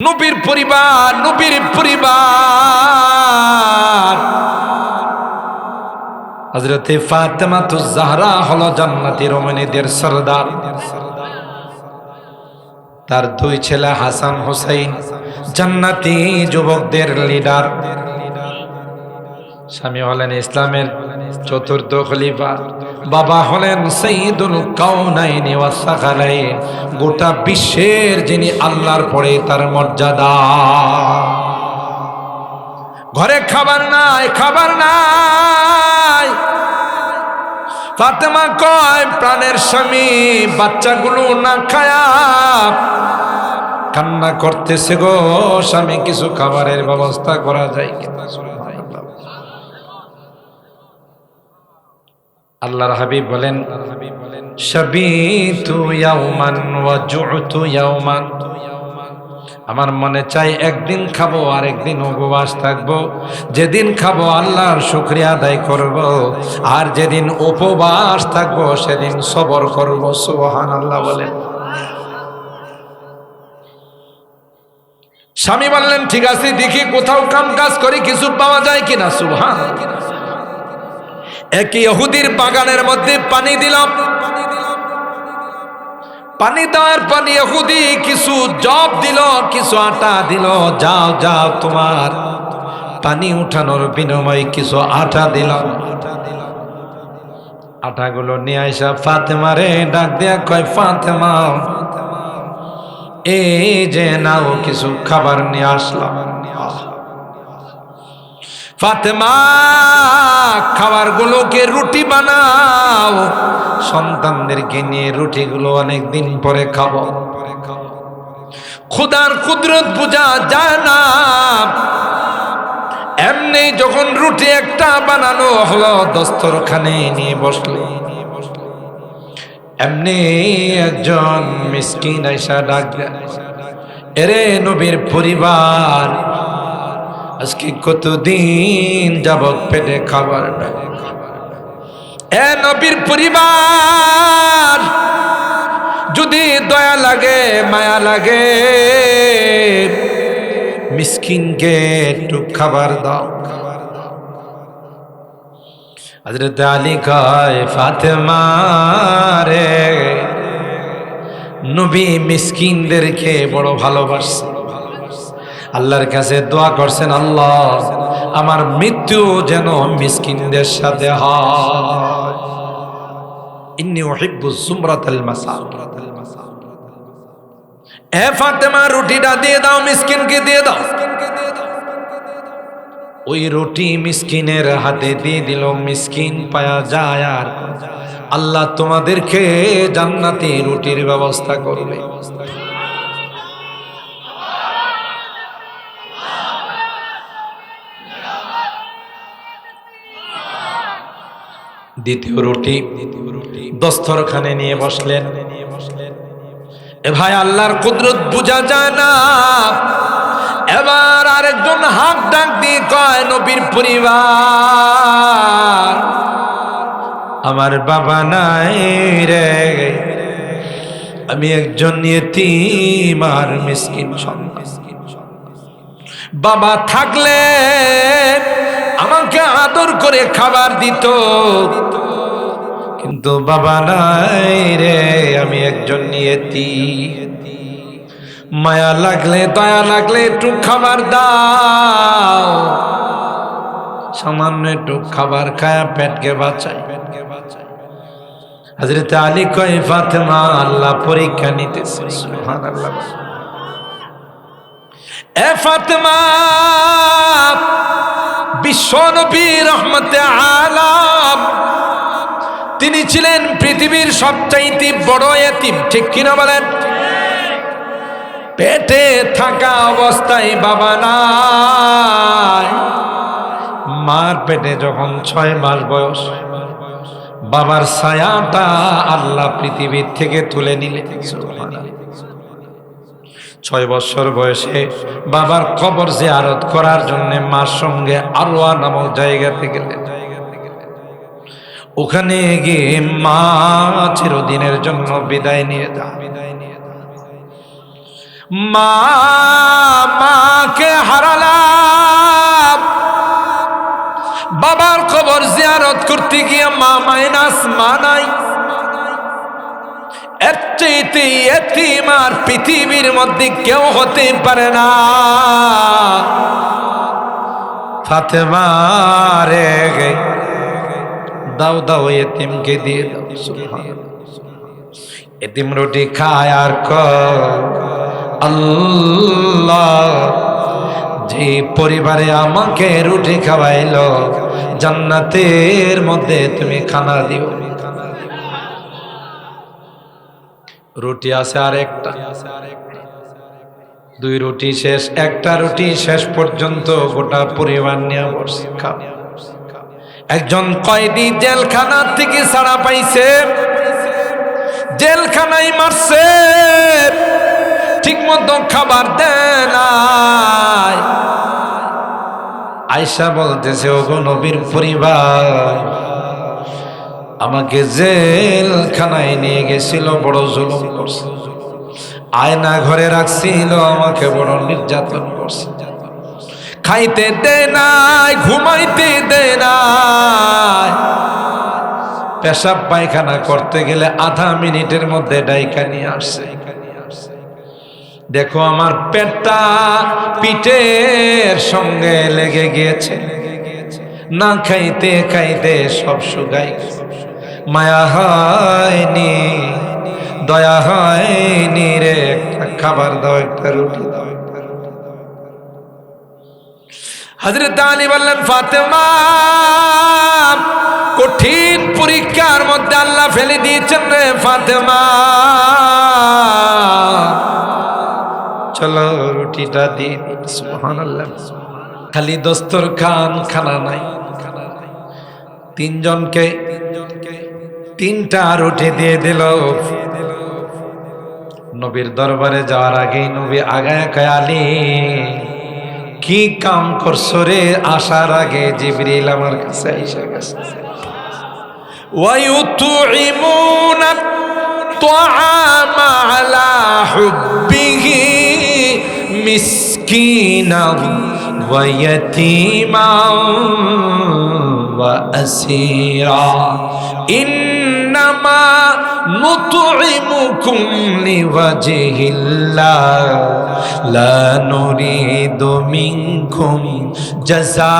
নবীর পরিবার হযরতে ফাতেমাতুজ জাহরা হলো জান্নাতি রমণীদের সরদার। তার দুই ছেলে হাসান হুসাইন জান্নাতি যুবকদের লিডার। স্বামী হলেন ইসলামের চতুর্থ খলিফা, বাবা হলেন সাইয়্যিদুল কাউনাইনি ওয়াস সাকালাইন, গোটা বিশ্বের যিনি আল্লাহর পরে তার মর্যাদা। ঘরে খাবার নাই। ফাতেমা কয়, প্রাণের স্বামী বাচ্চাগুলো না খায়া কান্না করতেছে গো, স্বামী কিছু খাবারের ব্যবস্থা করা যায় কিনা? আল্লাহর হাবিব বলেন, শাবিতু ইয়াওমান ওয়া জু'তু ইয়াওমান, আমার মনে চাই একদিন খাবো আর একদিন উপবাস থাকবো। যেদিন খাবো আল্লাহর শুকরিয়া আদায় করব, আর যেদিন উপবাস থাকবো সেদিন সবর করব। সুবহানাল্লাহ বলেন। স্বামী বললেন, ঠিক আছে, দেখি কোথাও কাম কাজ করি কিছু পাওয়া যায় কিনা। সুবহানাল্লাহ। এক ইহুদির বাগানের মধ্যে পানি দিলাম। পানি দেওয়ার পর ইহুদি কিছু জব দিল, কিছু আটা দিল। যাও তোমার পানি উঠানোর বিনিময়ে কিছু আটা দিলাম। আটাগুলো নিয়ে আইসা ফাতেমারে ডাক দিয়া কয়, ফাতেমা এই যে নাও কিছু খাবার নিয়ে আসলাম। ফাতেমা খাবারগুলোকে রুটি বানাও, সন্তানদেরকে নিয়ে রুটিগুলো অনেকদিন পরে খাবো। খুদার কুদরত বোঝা যায় না। এমনি যখন রুটি একটা বানানো হলো, দস্তরখানে নিয়ে বসলো, এমনি একজন মিসকিন আইসা ডাক দেয়, এরে নবীর পরিবার, আজকে কতদিন যাবত পেটে খাবার নাই। এ নবীর পরিবার, যদি দয়া লাগে মায়া লাগে, মিসকিনকে একটু খাবার দাও। হযরত আলী কয়, ফাতেমা রে, নবী মিসকিনদেরকে বড় ভালোবাসে। আল্লাহর কাছে দোয়া করছেন, আল্লাহ আমার মৃত্যু যেন মিসকিনদের সাথে হয়। ইন্নী উহিব্বু যুমরাতাল মাসাকিন। এ ফাতেমা, রুটিটা দিয়ে দাও, মিসকিনকে দিয়ে দাও। ওই রুটি মিসকিনের হাতে দিয়ে দিল। মিসকিন পায়া যায়, আর আল্লাহ তোমাদেরকে জান্নাতি রুটির ব্যবস্থা করবে। দ্বিতীয় রুটি দস্তরখানে নিয়ে বসলেন। এ ভাই, আল্লাহর কুদরত বুঝা যায় না। এবার আরেকজন হাত ডাক দিয়ে কয়, নবীর পরিবার, আমার বাবা নাই রে, আমি একজন ইতিম আর মিসকিন সন্তান। বাবা থাকলে আমাকে আদর করে খাবার দিত, কিন্তু বাবা নাই রে, আমি একজন ইতিম। মায়া লাগলে দয়া লাগলে একটু খাবার দাও। সামান্য একটু খাবার খায়া পেটকে বাঁচাই। হযরত আলী কয়, ফাতেমা, আল্লাহ পরীক্ষা নিতেছে। সুবহানাল্লাহ। এ ফাতেমা, বিশ্বনবী রহমতে আলাম, তিনি ছিলেন পৃথিবীর সবচাইতে বড় এতিম, ঠিক কিনা বলেন? পেটে থাকা অবস্থায় বাবা নাই। মার পেটে যখন 6 মাস বয়স, বাবার ছায়াটা আল্লাহ পৃথিবীর থেকে তুলে নিলেন। 6 বছর বয়সে বাবার কবর জিয়ারত করার জন্য মার সঙ্গে আরওয়া নামক জায়গাতে গেলেন। ওখানে গিয়ে মা চিরদিনের জন্য বিদায় নিয়ে যায়। মা মাকে হারালাম, বাবার কবর জিয়ারত করতে গিয়ে মা মাইনাস মা নাই। এর চাইতে এতিম আর পৃথিবীর মধ্যে কেউ হতে পারে না। ফাতেমা রে দাও দাও এতিমকে দিয়ে দাও। এতিম রুটি খায় আর আল্লাহ, যে পরিবারে আমাকে রুটি খাওয়াইলো জান্নাতের মধ্যে তুমি খানা দিও। রুটি আছে আর একটা, দুই রুটি শেষ, একটা রুটি শেষ পর্যন্ত গোটা পরিবার নিয়ে বসে খাও। একজন কয়েদি জেলখানা থেকে ছাড়া পাইছে, জেলখানায় মারছে, ঠিক মতো খাবার দেয় নাই। আয়েশা বলতেছে, ওগো নবীর পরিবার, আমাকে জেলখানায় নিয়ে গেছিল, বড় জুলুম করছে, আয়না ঘরে রাখছিল, আমাকে বড় নির্যাতন করছে, খাইতে দেয় নাই, ঘুমাইতে দেয় নাই, পেশাব পায়খানা করতে গেলে আধা মিনিটের মধ্যে ডাইকা নিয়ে আসছে। দেখো আমার পেটটা পিঠের সঙ্গে লেগে গিয়েছে, না খাইতে খাইতে সব শুকাই, মায়া হয়নি, দয়া হয়নি রে, একটা খাবার দাও, একটা রুটি দাও। হযরত আলী বললেন, ফাতেমা, কঠিন পরীক্ষার মধ্যে আল্লাহ ফেলে দিয়েছেন রে ফাতেমা, চলো রুটিটা দিয়ে দিই। সুবহানাল্লাহ। খালি দস্তরখান, খানা নাই। তিনজনকে তিনটা রুটি দিয়ে দিল। নবীর দরবারে যাওয়ার আগেই নবী আগায় কয়, আলী কি কাম করছো রে? আসার আগে জিবরিল আমার কাছে এসে গেছে। ওয়ায়ুতুইমুনা তুআমা আলা হুব্বিহি মিসকিনান ওয়া ইয়াতীমান ওয়া আসীরা ইন্নামা নুতইমুকুম লিওয়াজহিল্লাহ লা নুরিদু মিনকুম জাযাআন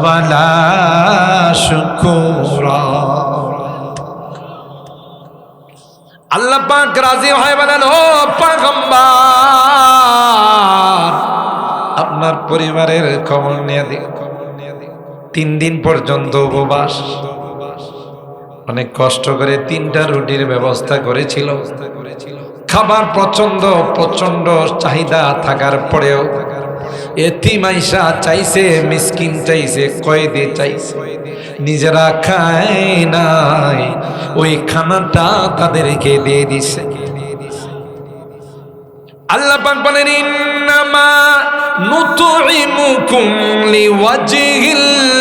ওয়ালা শুকুরা। আল্লাহ পাক রাজি হয়, বলেন, ও পয়গম্বর, আপনার পরিবারের খবর নিয়ে দিন। 3 দিন পর্যন্ত উপবাস, অনেক কষ্ট করে 3টা রুটির ব্যবস্থা করেছিল। খাবার প্রচন্ড প্রচন্ড চাহিদা থাকার পরেও এতিম আয়েশা চাইছে, মিসকিন চাইছে, কয়েদি চাইছে, নিজেরা খায় নাই, ওই খানাটা তাদেরকে দিয়ে দিছে। আল্লাহ পাক বলেন, ইন্নামা নুতইমুকুম লিওয়াজহিল্লাহ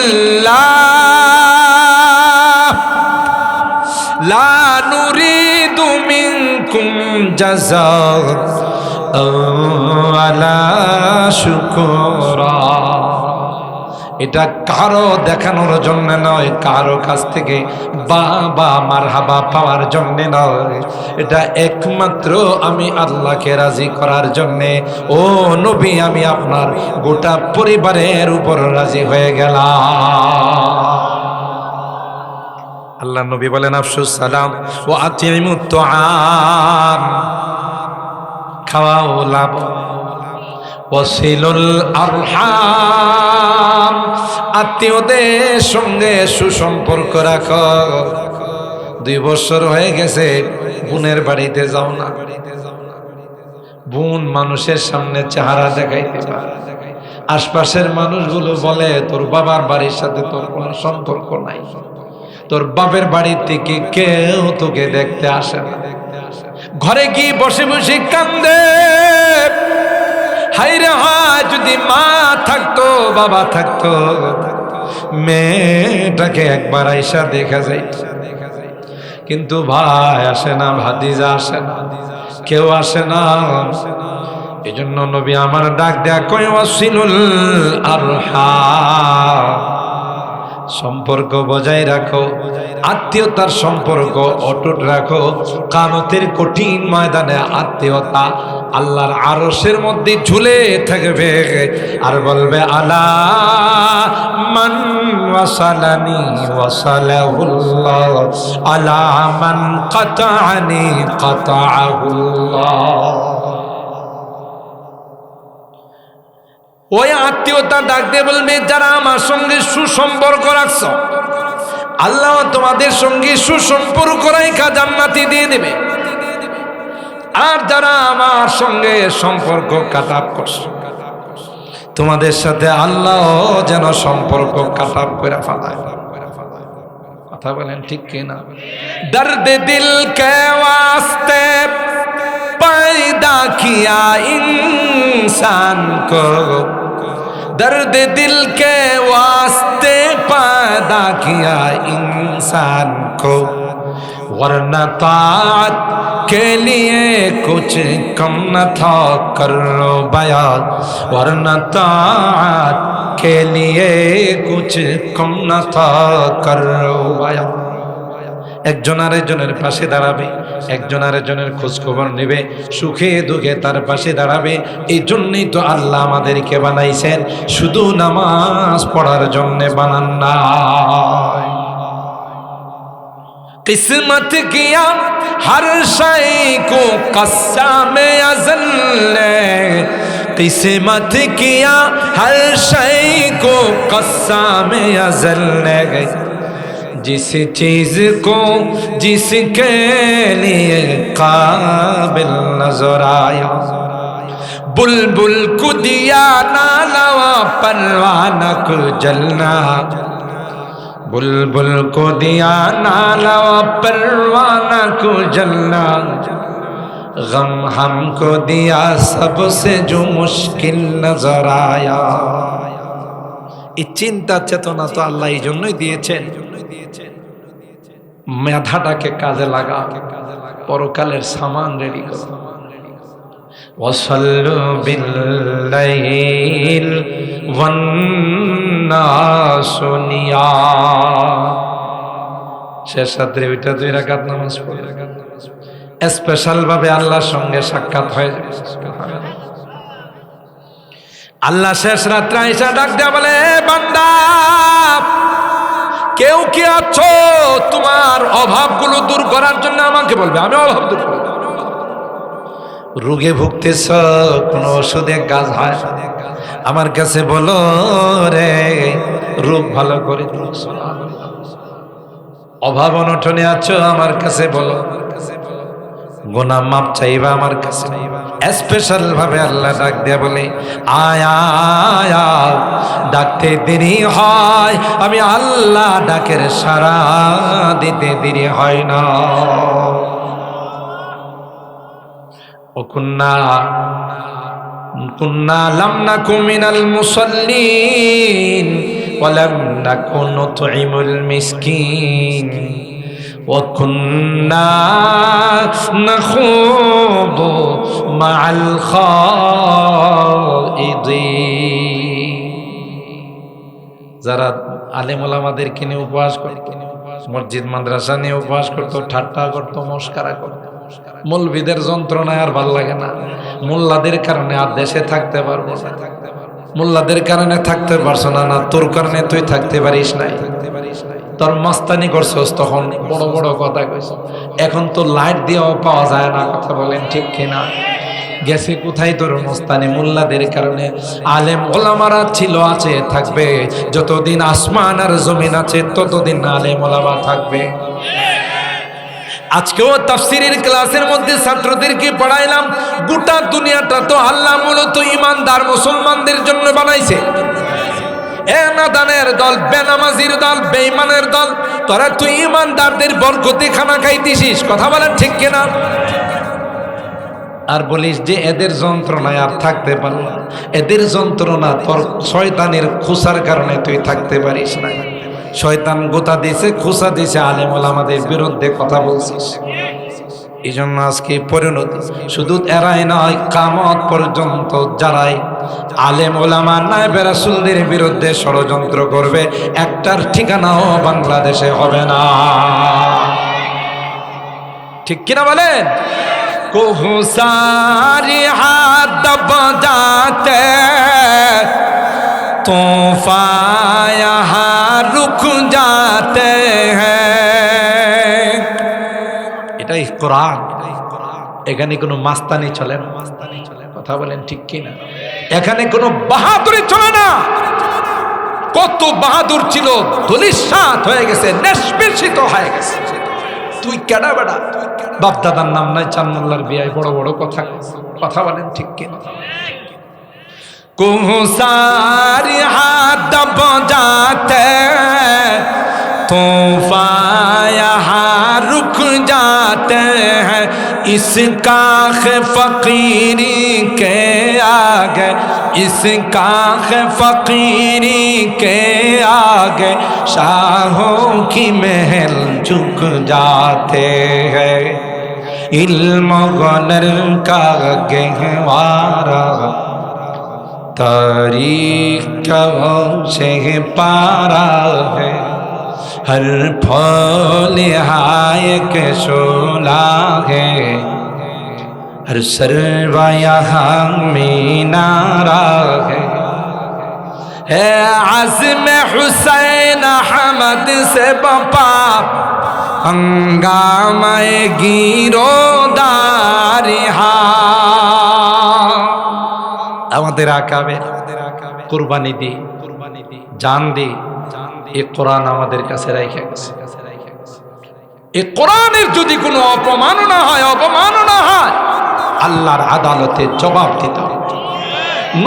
লা নুরিদু মিনকুম জাযাআন ওয়ালা শুকুরা। এটা কারো দেখানোর জন্য নয়, কারো কাছ থেকে বাবা মারহাবা পাওয়ার জন্য নয়, এটা একমাত্র আমি আল্লাহকে রাজি করার জন্য। ও নবী, আমি আপনার গোটা পরিবারের উপর রাজি হয়ে গেলাম। আল্লাহ নবী বলেন, আফসুস সালাম ও আতিমুত তুআম, খাওয়াও লাভ, ওয়াসিলুল আরহাম, আত্মীয়দের সঙ্গে সুসম্পর্ক রাখো। 2 বছর হয়ে গেছে বোনের বাড়িতে যাও না। বোন মানুষের সামনে চেহারা দেখাইতে পারে, আশপাশের মানুষগুলো বলে তোর বাবার বাড়ির সাথে তোর কোনো সম্পর্ক নাই, তোর বাপের বাড়ি থেকে কেউ তোকে দেখতে আসে না। ঘরে গিয়ে বসে বসে কান্দে, হায়রে হায়, যদি মা থাকতো, বাবা থাকতো, মেয়েটাকে একবার আইসা দেখা যায়। কিন্তু ভাই আসে না, ভাতিজা আসে না, কেউ আসে না। এজন্য নবী আমার ডাক দেয়া কয় ওয়াসিলুল আরহাম, সম্পর্ক বজায় রাখো, আত্মীয়তার সম্পর্ক অটুট রাখো। কিয়ামতের কঠিন ময়দানে আত্মীয়তা আল্লাহর আরশের মধ্যে ঝুলে থাকবে আর বলবে আলা মান ওয়াসালানি ওয়াসালাহুল্লাহ, আলা মান কাতাআনি কাতাআহুল্লাহ। ওই আত্মীয়তা ডাক দিয়ে বলবে যারা আমার সঙ্গে সুসম্পর্ক রাখছো, আল্লাহ তোমাদের সঙ্গে সুসম্পর্ক রাখা জান্নাতি দিয়ে দেবে। আর যারা আমার সঙ্গে সম্পর্ক কাটাপ করছো, তোমাদের সাথে আল্লাহ যেন সম্পর্ক কাটাপ করে ফেলায়। কথা বলেন ঠিক কিনা? দর্দ দিল কে ওয়াস্তে पैदा किया इंसान को, दर्द दिल के वास्ते पैदा किया इंसान को, वरना ताअत के लिए कुछ कम न था करो बयान, वरना ताअत के लिए कुछ कम न था करो बयान। একজন আরেকজনের পাশে দাঁড়াবে, একজন আরেকজনের খোঁজ খবর নেবে, সুখে দুঃখে তার পাশে দাঁড়াবে। এই জন্যই তো আল্লাহ আমাদেরকে বানাইছেন, শুধু নামাজ পড়ার জন্য বানান নাই। किस्मत किया हर शय को कस्सामे अज़ल ने, किस्मत किया हर शय को कस्सामे अज़ल ने, जिस चीज को जिसके लिए काबिल नजर आया, बुलबुल को दिया नालवा परवाना को जलना, बुलबुल को दिया नालवा परवाना को जलना, गम हमको दिया सबसे जो मुश्किल नजर आया। এই চিন্তা চেতনা তো আল্লাহ এই জন্যই দিয়েছেন, মেধাটাকে কাজে লাগা, পরকালের সামান রেডি করো। ওয়াসাল্লু বিল্লাইল ওয়ান্নাসু নিয়াম। শেষ রাত্রে ওইটা 2 রাকাত নামাজ পড়ে স্পেশাল ভাবে আল্লাহর সঙ্গে সাক্ষাৎ হয়ে যাবে। আল্লাহ শেষ রাত্রে আয়েশা ডাক দেয়া বলে, বান্দা কেউ কি আছো তোমার অভাবগুলো দূর করার জন্য আমাকে বলবে, আমি অভাব দূর করব। রোগে ভুগতেছ, কোন ওষুধে কাজ হয়, আমার কাছে বলো রে, রোগ ভালো করে দিল। অভাব অনটনে আছো, আমার কাছে বলো, গুনাহ মাপ চাইবা আমার কাছে। স্পেশাল ভাবে আল্লাহ ডাক দেয়া বলে, আয়া আয়া, ডাকতে দেরি হয়, আমি আল্লাহ ডাকের সাড়া দিতে দেরি হয় না। ও কুন্না কুন্না লাম নাকু মিনাল মুসাল্লিন ওয়া লাম নাকু নুতঈমুল মিসকিন وكنا نخوض مع الخائضين। যারা আলেম ওলামাদেরকে নিয়ে উপহাস করত, মসজিদ মাদ্রাসা নিয়ে উপহাস করত, ঠাট্টা করত, মস্কারা করত, মৌলবীদের যন্ত্রণায় আর ভাল লাগে না। মোল্লাদের কারণে আর দেশে থাকতে পারবো না, মোল্লাদের কারণে থাকতে পারছো না, না তোর কারণে তুই থাকতে পারিস নাই, তোর মাস্তানি করছস, তখন বড় বড় কথা কইছ। এখন তো লাইট দিয়েও পাওয়া যায় না, কথা বলেন ঠিক কিনা? গেছে কোথায় তোর মস্তানি? মোল্লাদের কারণে। আলেম ওলামারা ছিল, আছে, থাকবে। যতদিন আসমান আর জমিন আছে ততদিন আলেম ওলামা থাকবে। আজকেও তাফসীরের ক্লাসের মধ্যে ছাত্রদেরকে পড়াইলাম, গোটা দুনিয়াটা তো আল্লাহ মূলত ইমানদার মুসলমানদের জন্য বানাইছে। এ নাদানের দল, বেনামাজির দল, বেঈমানের দল, তোরা তুই ইমানদারদের বরকতে খানা খাইতেছিস, কথা বলেন ঠিক কিনা? আর বলিস যে এদের যন্ত্রণায় আর থাকতে পারলাম, এদের যন্ত্রণা তোর শয়তানের খুসার কারণে তুই থাকতে পারিস না। শয়তান গোতা দিছে, খুসা দিছে, আলেম ওলামাদের বিরুদ্ধে কথা বলছিস। এই জন্য আজকে পরিণতি শুধু এরাই নয়, কিয়ামত পর্যন্ত যারাই আলেম ওলামা নায়েবে রাসূলদের বিরুদ্ধে ষড়যন্ত্র করবে, একটার ঠিকানাও বাংলাদেশে হবে না। ঠিক কিনা বলেন? কোহু সারি হাত দব যাতে तूफ़ान यहाँ रुक जाते हैं। এটাই কোরআন। এখানে কোনো মাস্তানি চলে না। কথা বলেন ঠিক কি না? এখানে কোনো বাহাদুরি চলে না। কত বাহাদুর ছিল ধূলিসাৎ হয়ে গেছে, নিষ্পেষিত হয়ে গেছে। তুই কেডা বেড়া? বাপ দাদার নাম নাই, চান্নাল্লার বিয়ায় বড় বড় কথা। কথা বলেন ঠিক কি না? सारी हाथ दब जाते तूफ़ान यहाँ रुक जाते हैं। इस काख फ़कीरी के आगे, इस काख फ़कीरी के आगे शाहों की महल झुक जाते हैं। इल्म हुनर का गहवारा तारीख का से पारा है। हर फूल हाय के शोला है, हर सरवा यहाँ मीनारा है। आज़म हुसैन अहमद से बपा हंगामा गिरोदारी আমাদের আকাবে কুরবানি দি, জান দি, এই কোরআন আমাদের কাছে রাইখা গেছে। এই কোরআনের যদি কোনো অপমাননা হয়, আল্লাহর আদালতে জবাব দিতে হবে।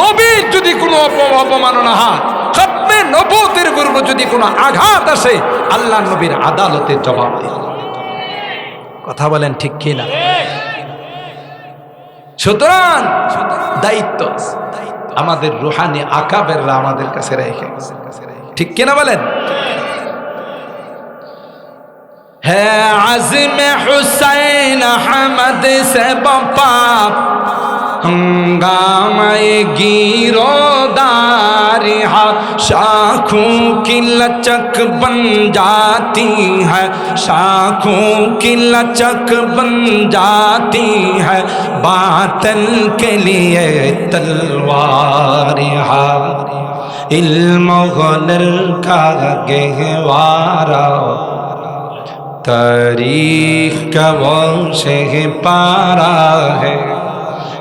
নবীর যদি কোনো অপমাননা হয়, খতমে নবুয়তের উপর যদি কোনো আঘাত আসে, আল্লাহর নবীর আদালতে জবাব দিতে হবে। কথা বলেন ঠিক কি না? সুতরাং দায়িত্ব আমাদের রুহানি আকাবেররা আমাদের কাছে রেখে গেছে। ঠিক কিনা বলেন? হ্যাঁ, আজমে হুসাইন আহমদ সে বাপা हंगामे गिरोदारी है। शाखों की लचक बन जाती है, शाखों की लचक बन जाती है। बातिल के लिए तलवार है, इल्म हुनर का गहवारा तारीख का वो से पारा है।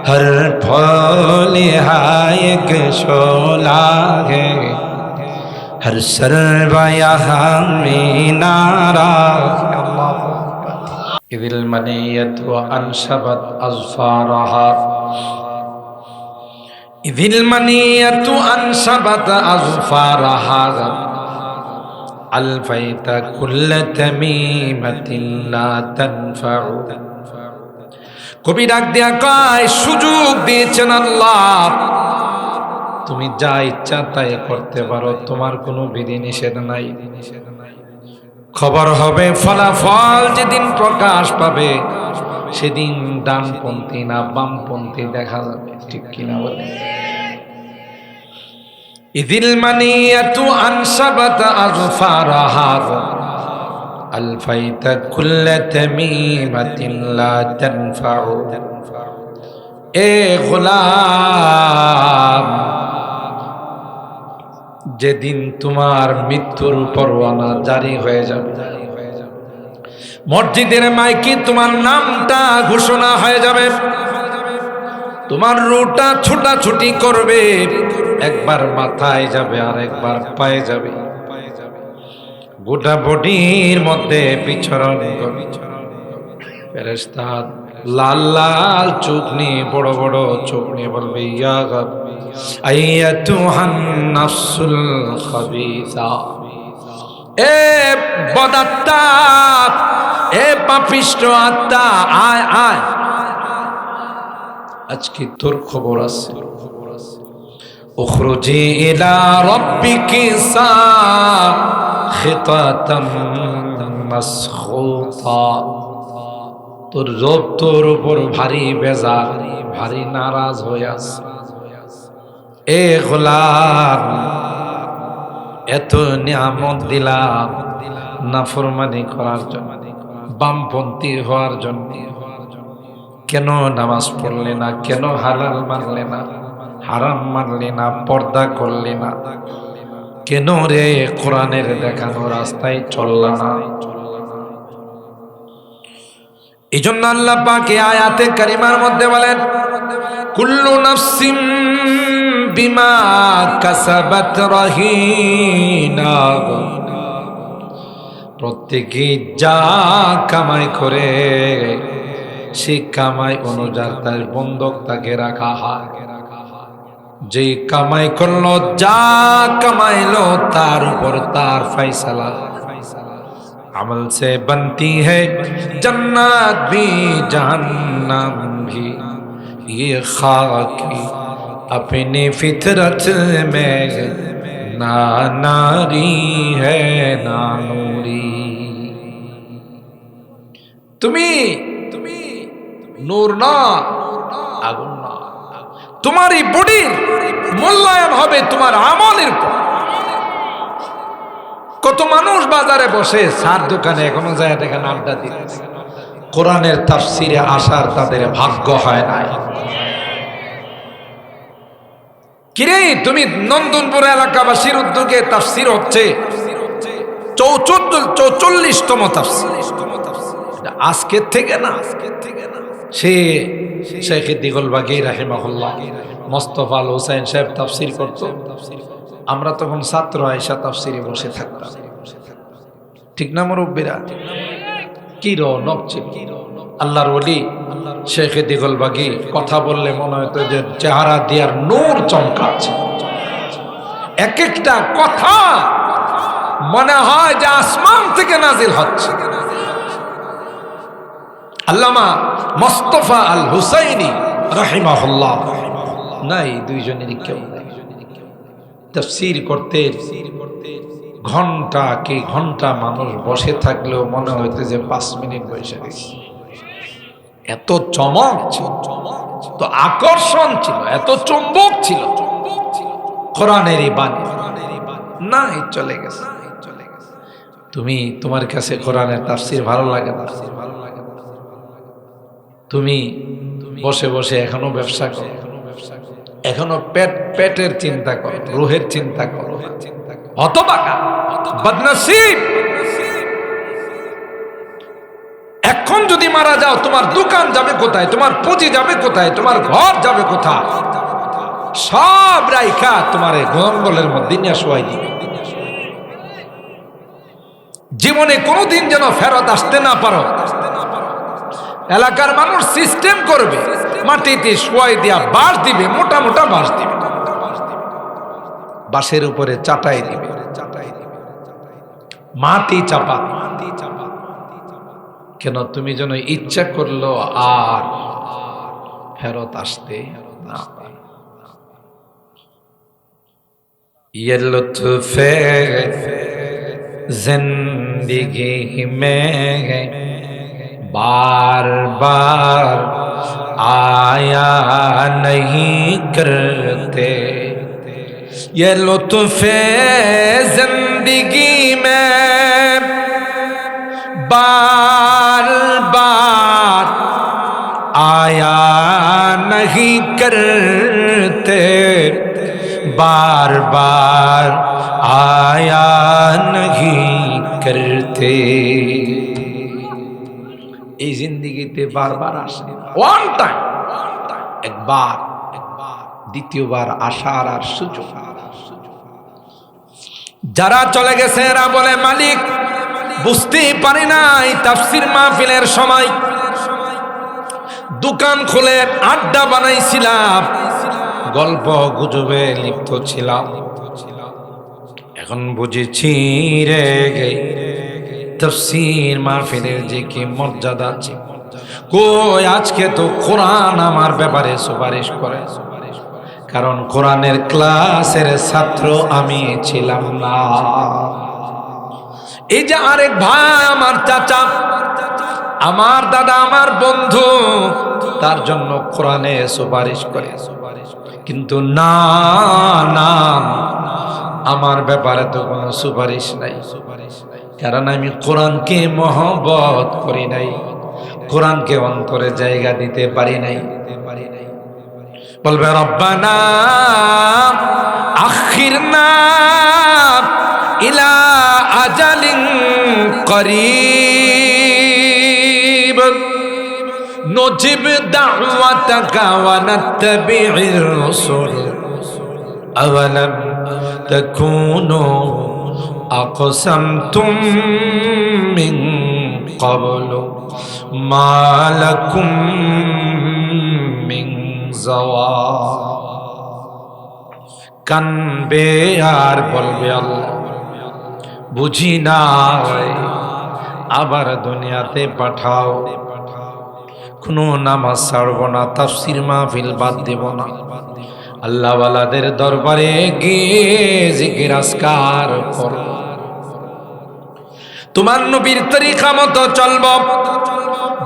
हर फूल एक शोला है, हर सरवा यहाँ मीनारा है। इदिल मनियत व अनशबत अज़फ़ारहा, इदिल मनियत अनशबत अज़फ़ारहा अलफ़ैत कुल्ल तमीमतिन ला तनफ़उ। কবি ডাক দিয়া কয়, সুযোগ দিয়েছেন আল্লাহ, তুমি যা ইচ্ছা তাই করতে পারো, তোমার কোনো বিধি নিষেধ নাই। খবর হবে, ফলাফল যেদিন প্রকাশ পাবে সেদিন ডানপন্থী না বামপন্থী দেখা যাবে। ঠিক কিনা বলে? ইদিল মানিয়াতু আনসাবাত আযফারাহা আলফাইতা কুল্লা তামিমাতিন লা তানফাউ। এ গোলাম, যেদিন তোমার মৃত্যুর পরোয়ানা জারি হয়ে যাবে, মসজিদের মাইকে তোমার নামটা ঘোষণা হয়ে যাবে, তোমার রুটা ছুটাছুটি করবে, একবার মাথায় যাবে আর একবার পায়ে যাবে, গোটা বডির মধ্যে বিচরণ করবে। ফেরেশতা লাল লাল চোখ নিয়ে, বড় বড় চোখ নিয়ে বলবে, ইয়া রব আইয়াতুহান নাফসুল খাবিসা, এ বদাত্মা, এ পাপিষ্ঠ আত্মা, আয় আয়, আজকে তোর খবর আছে। উখরুজি ইলা রাব্বিকি খিতাতাম মাসখুতা, তোর রব তোর উপর ভারী বেজার, ভারী নারাজ হয়ে আছে। এ গোলাম, এত নিয়ামত দিলাম নাফরমানি করার জন্য, বামপন্থী হওয়ার জন্য। কেন নামাজ পড়লে না? কেন হালাল মানলে না? হারাম মানলে না? পর্দা করলে না? কেন রে কোরআনের দেখানো রাস্তায় চললা না? এই জন্য আল্লাহ পাক এই আয়াতে কারিমার মধ্যে বলেন, কুল্লু নাফসিম বিমা কাসাবাত রাহিনা, প্রত্যেকে যা কামাই করে সে কামাই অনুযায়ী তার বন্ধক তাকে রাখা হয়। যে কামাই করলো, যা কামাইলো তার উপর তার ফয়সালা। अमल से बनती है जन्नत भी जहन्नम भी, ये खाकी अपनी फितरत में ना नारी है ना नूरी। তুমি নূর না, আগুন না। তোমার এই বডির মূল্যায়ন হবে তোমার আমলের পর। কত মানুষ বাজারে বসে, সার দোকানে এখনো যায় দেখেন আড্ডা দিতেছে, কোরআনের তাফসিরে আসার তাদের ভাগ্য হয় নাই। কিরে, তুমি নন্দনপুর এলাকাবাসীর উদ্যোগে তাফসির হচ্ছে 44তম তাফসির, আজকের থেকে না। সে শেখ দিগলবাগী রাহিমাহুল্লাহ, মোস্তফা আল হোসেন সাহেব তাফসির করত, আমরা তখন ছাত্র আয়েশা তাফসিরে বসে থাকতাম। ঠিক না মুরব্বীরা? কি রৌনক ছিল। আল্লাহর ওলি শেখ দিগলবাগী কথা বললে মনে হতো যে চেহারা দিয়ার নূর চমকাচ্ছে। এক একটা কথা মনে হয় যে আসমান থেকে নাজিল হচ্ছে। আল্লামা মোস্তফা আল হুসাইনি রাহিমাহুল্লাহ নাই, দুইজনেরই কেউ নাই। তাফসীর করতে ঘন্টা কি ঘন্টা মানুষ বসে থাকলেও মনে হইতে যে 5 মিনিট বসে গেছে। এত চমক ছিল, তো আকর্ষণ ছিল, এত চুম্বক ছিল কোরআনেরই বাণী। নাই, চলে গেছে। তুমি, তোমার কাছে কোরআনের তাফসীর ভালো লাগে না? তুমি বসে বসে এখনো ব্যবসা করো, এখনো পেটের চিন্তা করো, রুহের চিন্তা করো। হতভাগা, বদনসিব। এখন যদি মারা যাও, তোমার দোকান যাবে কোথায়? তোমার পুঁজি যাবে কোথায়? তোমার ঘর যাবে কোথায়? সব রাইখা তোমার জঙ্গলের মধ্যে নিয়ে শোয়াই দিবে। জীবনে কোনোদিন যেন ফেরত আসতে না পারো। এলাকার মানুষ সিস্টেম করবে, মাটিতে শোয়াই দিয়া বাঁশ দিবে, মোটা মোটা বাঁশ দিবে, বাঁশের উপরে চাটাই দিবে, মাটি চাপা। কেন? তুমি যেন ইচ্ছা করলো আর ফেরত আসতে না পারো। ये लुत्फ़ जिंदगी में बार बार आया नहीं करते, ये लुत्फ़ जिंदगी में बार बार आया नहीं करते, बार बार आया नहीं करते। এই জিন্দেগিতে বারবার আসে, ওয়ান টাইম, একবার, দ্বিতীয়বার আসার আর সুযোগ। যারা চলে গেছে এরা বলে, মালিক বুঝতেই পারি নাই তাফসীর মাহফিলের সময় দোকান খুলে আড্ডা বানাইছিলাম, গল্প গুজবে লিপ্ত ছিলাম, এখন বুঝেছি রে তাফসীর মাহফিলের যে কি মর্যাদা আছে। কই, আজকে তো কোরআন আমার ব্যাপারে সুপারিশ করে, কারণ কোরআনের ক্লাসের ছাত্র আমি ছিলাম না। এই যে আরেক ভাই, আমার চাচা, আমার দাদা, আমার বন্ধু, তার জন্য কোরআনে সুপারিশ করে, কিন্তু না না, আমার ব্যাপারে তো কোনো সুপারিশ নাই, কারণ আমি কোরআনকে মহব্বত করি নাই, কোরআনকে অন্তরে জায়গা দিতে পারি নাই। বলবে রব্বানা আখিরনা ইলা আজালিন করিব নজিব দাওয়াতাকা ওয়া নাত্তাবি'র রাসূল আওয়ালাম তাকুনু আকসামতুম মিন ক্বাবলু মা লাকুম মিন যাওয়াল। কানবে আর বলবে আল্লাহ বুঝি নাই, আবার দুনিয়াতে পাঠাও, কোনো নামাজ ছাড়ব না, তাফসীর মাহফিল বাদ দেব না, আল্লাহওয়ালাদের দরবারে গিয়ে জিকির আজকার করব, তোমার নবীর তরিকা মতো চলব,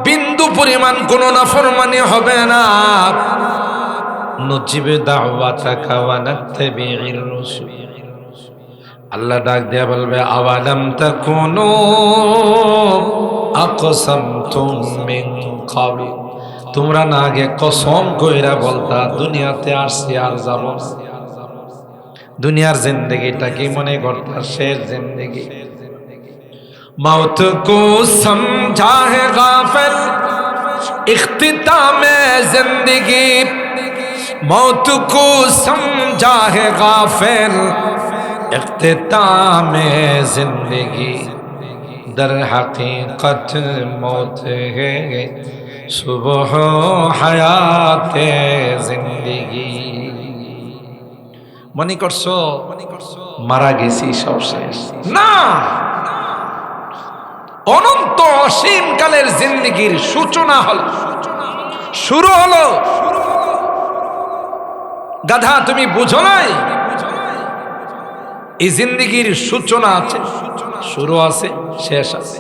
বিন্দু পরিমাণ কোনো নাফরমানি হবে না। নজিবে দাওয়াতাকা ওয়া নাত্তাবি'র রাসূল, আল্লাহ ডাক দিয়া বলবে আওয়ালাম তাকুনু আকসামতুম মিন ক্বাবল, তোমরা না আগে কসম কইরা বলতা দুনিয়াতে আসছি আর যাব না, দুনিয়ার জিন্দেগিটা কি মনে করতা শেষ জিন্দেগি। मौत को समझा है गाफिल इख्तिताम जिंदगी, मौत को समझा है गाफिल इख्तिताम जिंदगी, दर हकीकत मौत है सुबह हयात जिंदगी। মনে করছো মারা গেছি সব শেষ? না, অনন্ত অসীম কালের জিন্দেগির সূচনা হলো, শুরু হলো। গাধা তুমি বুঝো নাই, এই জিন্দেগির সূচনা আছে, শুরু আছে, শেষ আছে।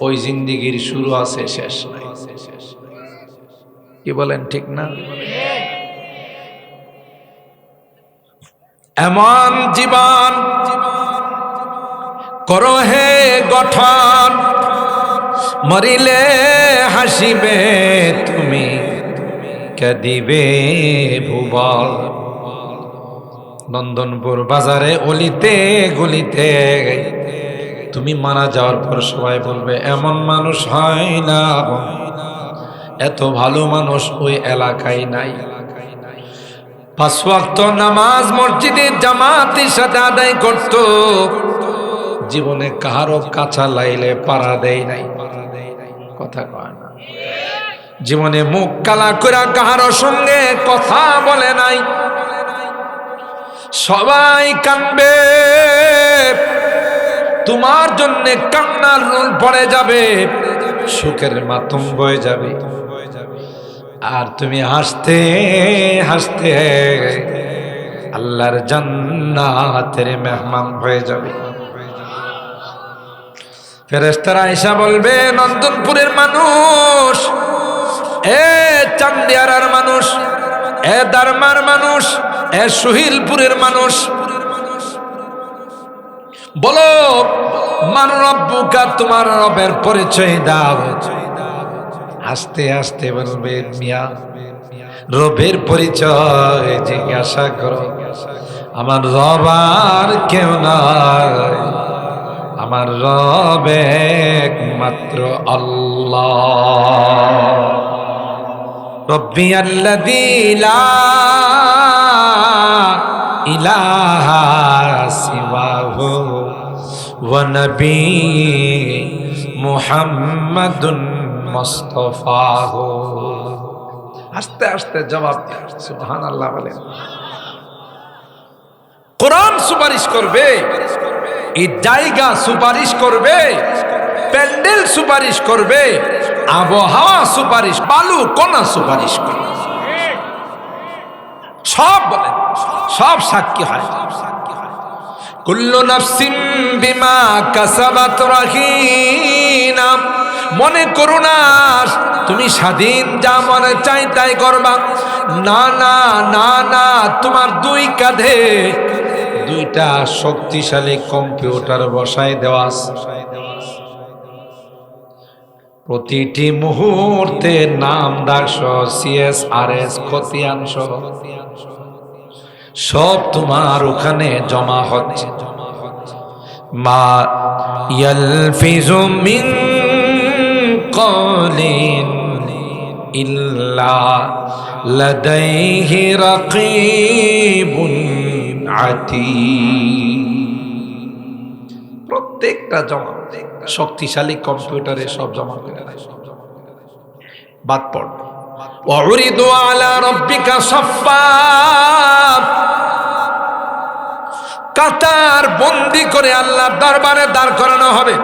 ওই জিন্দেগির শুরু আছে, শেষ নাই। কি বলেন ঠিক না? এমন জীবন করো হে গঠন, মরিলে হাসিবে তুমি, কাঁদিবে ভুবন। নন্দনপুর বাজারে অলিতে গলিতে তুমি মারা যাওয়ার পর সবাই বলবে এমন মানুষ হয় না, এত ভালো মানুষ ওই এলাকায় নাই। 5 ওয়াক্ত নামাজ মসজিদের জামাতের সাথে আদায় করত, জীবনে কাহারও কাঁচা লাইলে পাড়া দেয় নাই, কথা কয় না। জীবনে মুখ কালা করে কাহারও সঙ্গে কথা বলে নাই। সবাই কানবে, তোমার জন্য কান্নার রোল পড়ে যাবে, সুখের মাতম বয়ে যাবে, আর তুমি হাসতে হাসতে আল্লাহর জান্নাতের মেহমান হয়ে যাবে। ফেরেশতারা আয়েশা বলবে নন্দনপুরের মানুষ, এ চান্দিয়ারার মানুষ, এ দারমার মানুষ, এ সুহিলপুরের মানুষ, বলো মান রব্বুকা, তোমার রবের পরিচয় দাও। আস্তে আস্তে বলবে মিয়া রবের পরিচয় জিজ্ঞাসা করো, আমার রব আর কেউ নয়, আমার রব একমাত্র আল্লাহ। রব্বি আল্লাযী লা ইলাহা সিওয়াহু ওয়া নবী মুহাম্মাদুন মুস্তাফাহু। আস্তে আস্তে জবাব দেন, সুবহানাল্লাহ বলেন। কোরআন সুপারিশ করবে, এই জায়গা সুপারিশ করবে, প্যান্ডেল সুপারিশ করবে, আবহাওয়া সুপারিশ, বালু কণা সুপারিশ করবে, সব বলেন, সব সাক্ষী হয়। কুল্লু নাফসিন বিমা কাসাবাত রাহিনা, মনে করো না তুমি স্বাধীন, যা মনে চাই তাই করবা। না না না না, তোমার দুই কাঁধে দুইটা শক্তিশালী কম্পিউটার বসায় দেওয়া আছে। প্রতিটি মুহূর্তে নাম ডাকস, CSRS খতিয়াংশ সব তোমার ওখানে জমা হচ্ছে। মা ইয়ালফিজু মিন কওলিন ইল্লা লাদাইহি রাকীবুন আতীদ। প্রত্যেকটা জমা শক্তিশালী কম্পিউটারে সব জমা করে দেয়। বাদ পড়, ওয়াউরিদু আলা রাব্বিকা সাফফা, কাতার বন্দি করে আল্লাহর দরবারে দাঁড় করানো হবে।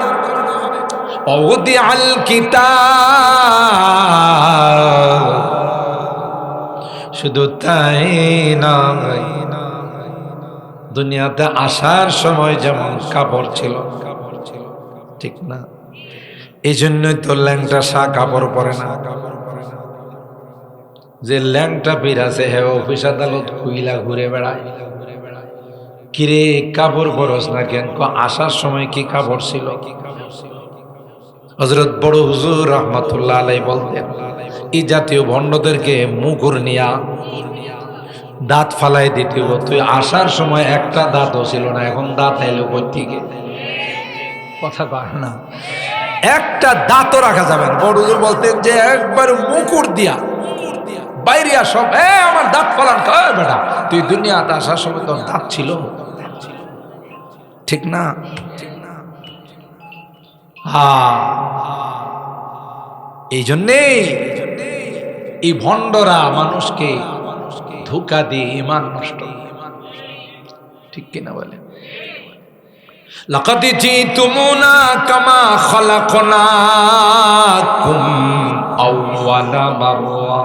ওয়াউদি আল কিতাব, শুধু তাই নয়, দুনিয়াতে আসার সময় যেমন কাপড় ছিল, ঠিক না? এই জন্যই তো ল্যাংটা শাহ কাপড় পরে না। যে ল্যাংটা পিরাছে হে অফিস আদালত কুইলা ঘুরে বেড়ায়, কিরে কাপড় পরস না কেন? আসার সময় কি কাপড় ছিল? হযরত বড় হুজুর রাহমাতুল্লাহ আলাইহি বলতেন, এই জাতীয় ভণ্ডদেরকে মুখর নিয়া দাঁত ফালাই দিতে হতো। তুই আসার সময় একটা দাঁতও ছিল না, এখন দাঁত এলো কই থেকে? কথা কয় না, একটা দাঁতও রাখা যাবে না। বড় হুজুর বলতেন যে একবার মুকুর দিয়া বাইরিয়া সব আমার দাঁত ফালান। কয় বেটা, তুই দুনিয়াতে আসার সময় তোর দাঁত ছিল, ঠিক না? এই জন্যেই এই ভণ্ডরা মানুষকে ধোঁকা দিয়ে ঈমান নষ্ট, ঠিক কিনা বলে? লাকাদ জিতুমুনা কামা খালাকনাকুম আউওয়ালা মাররা।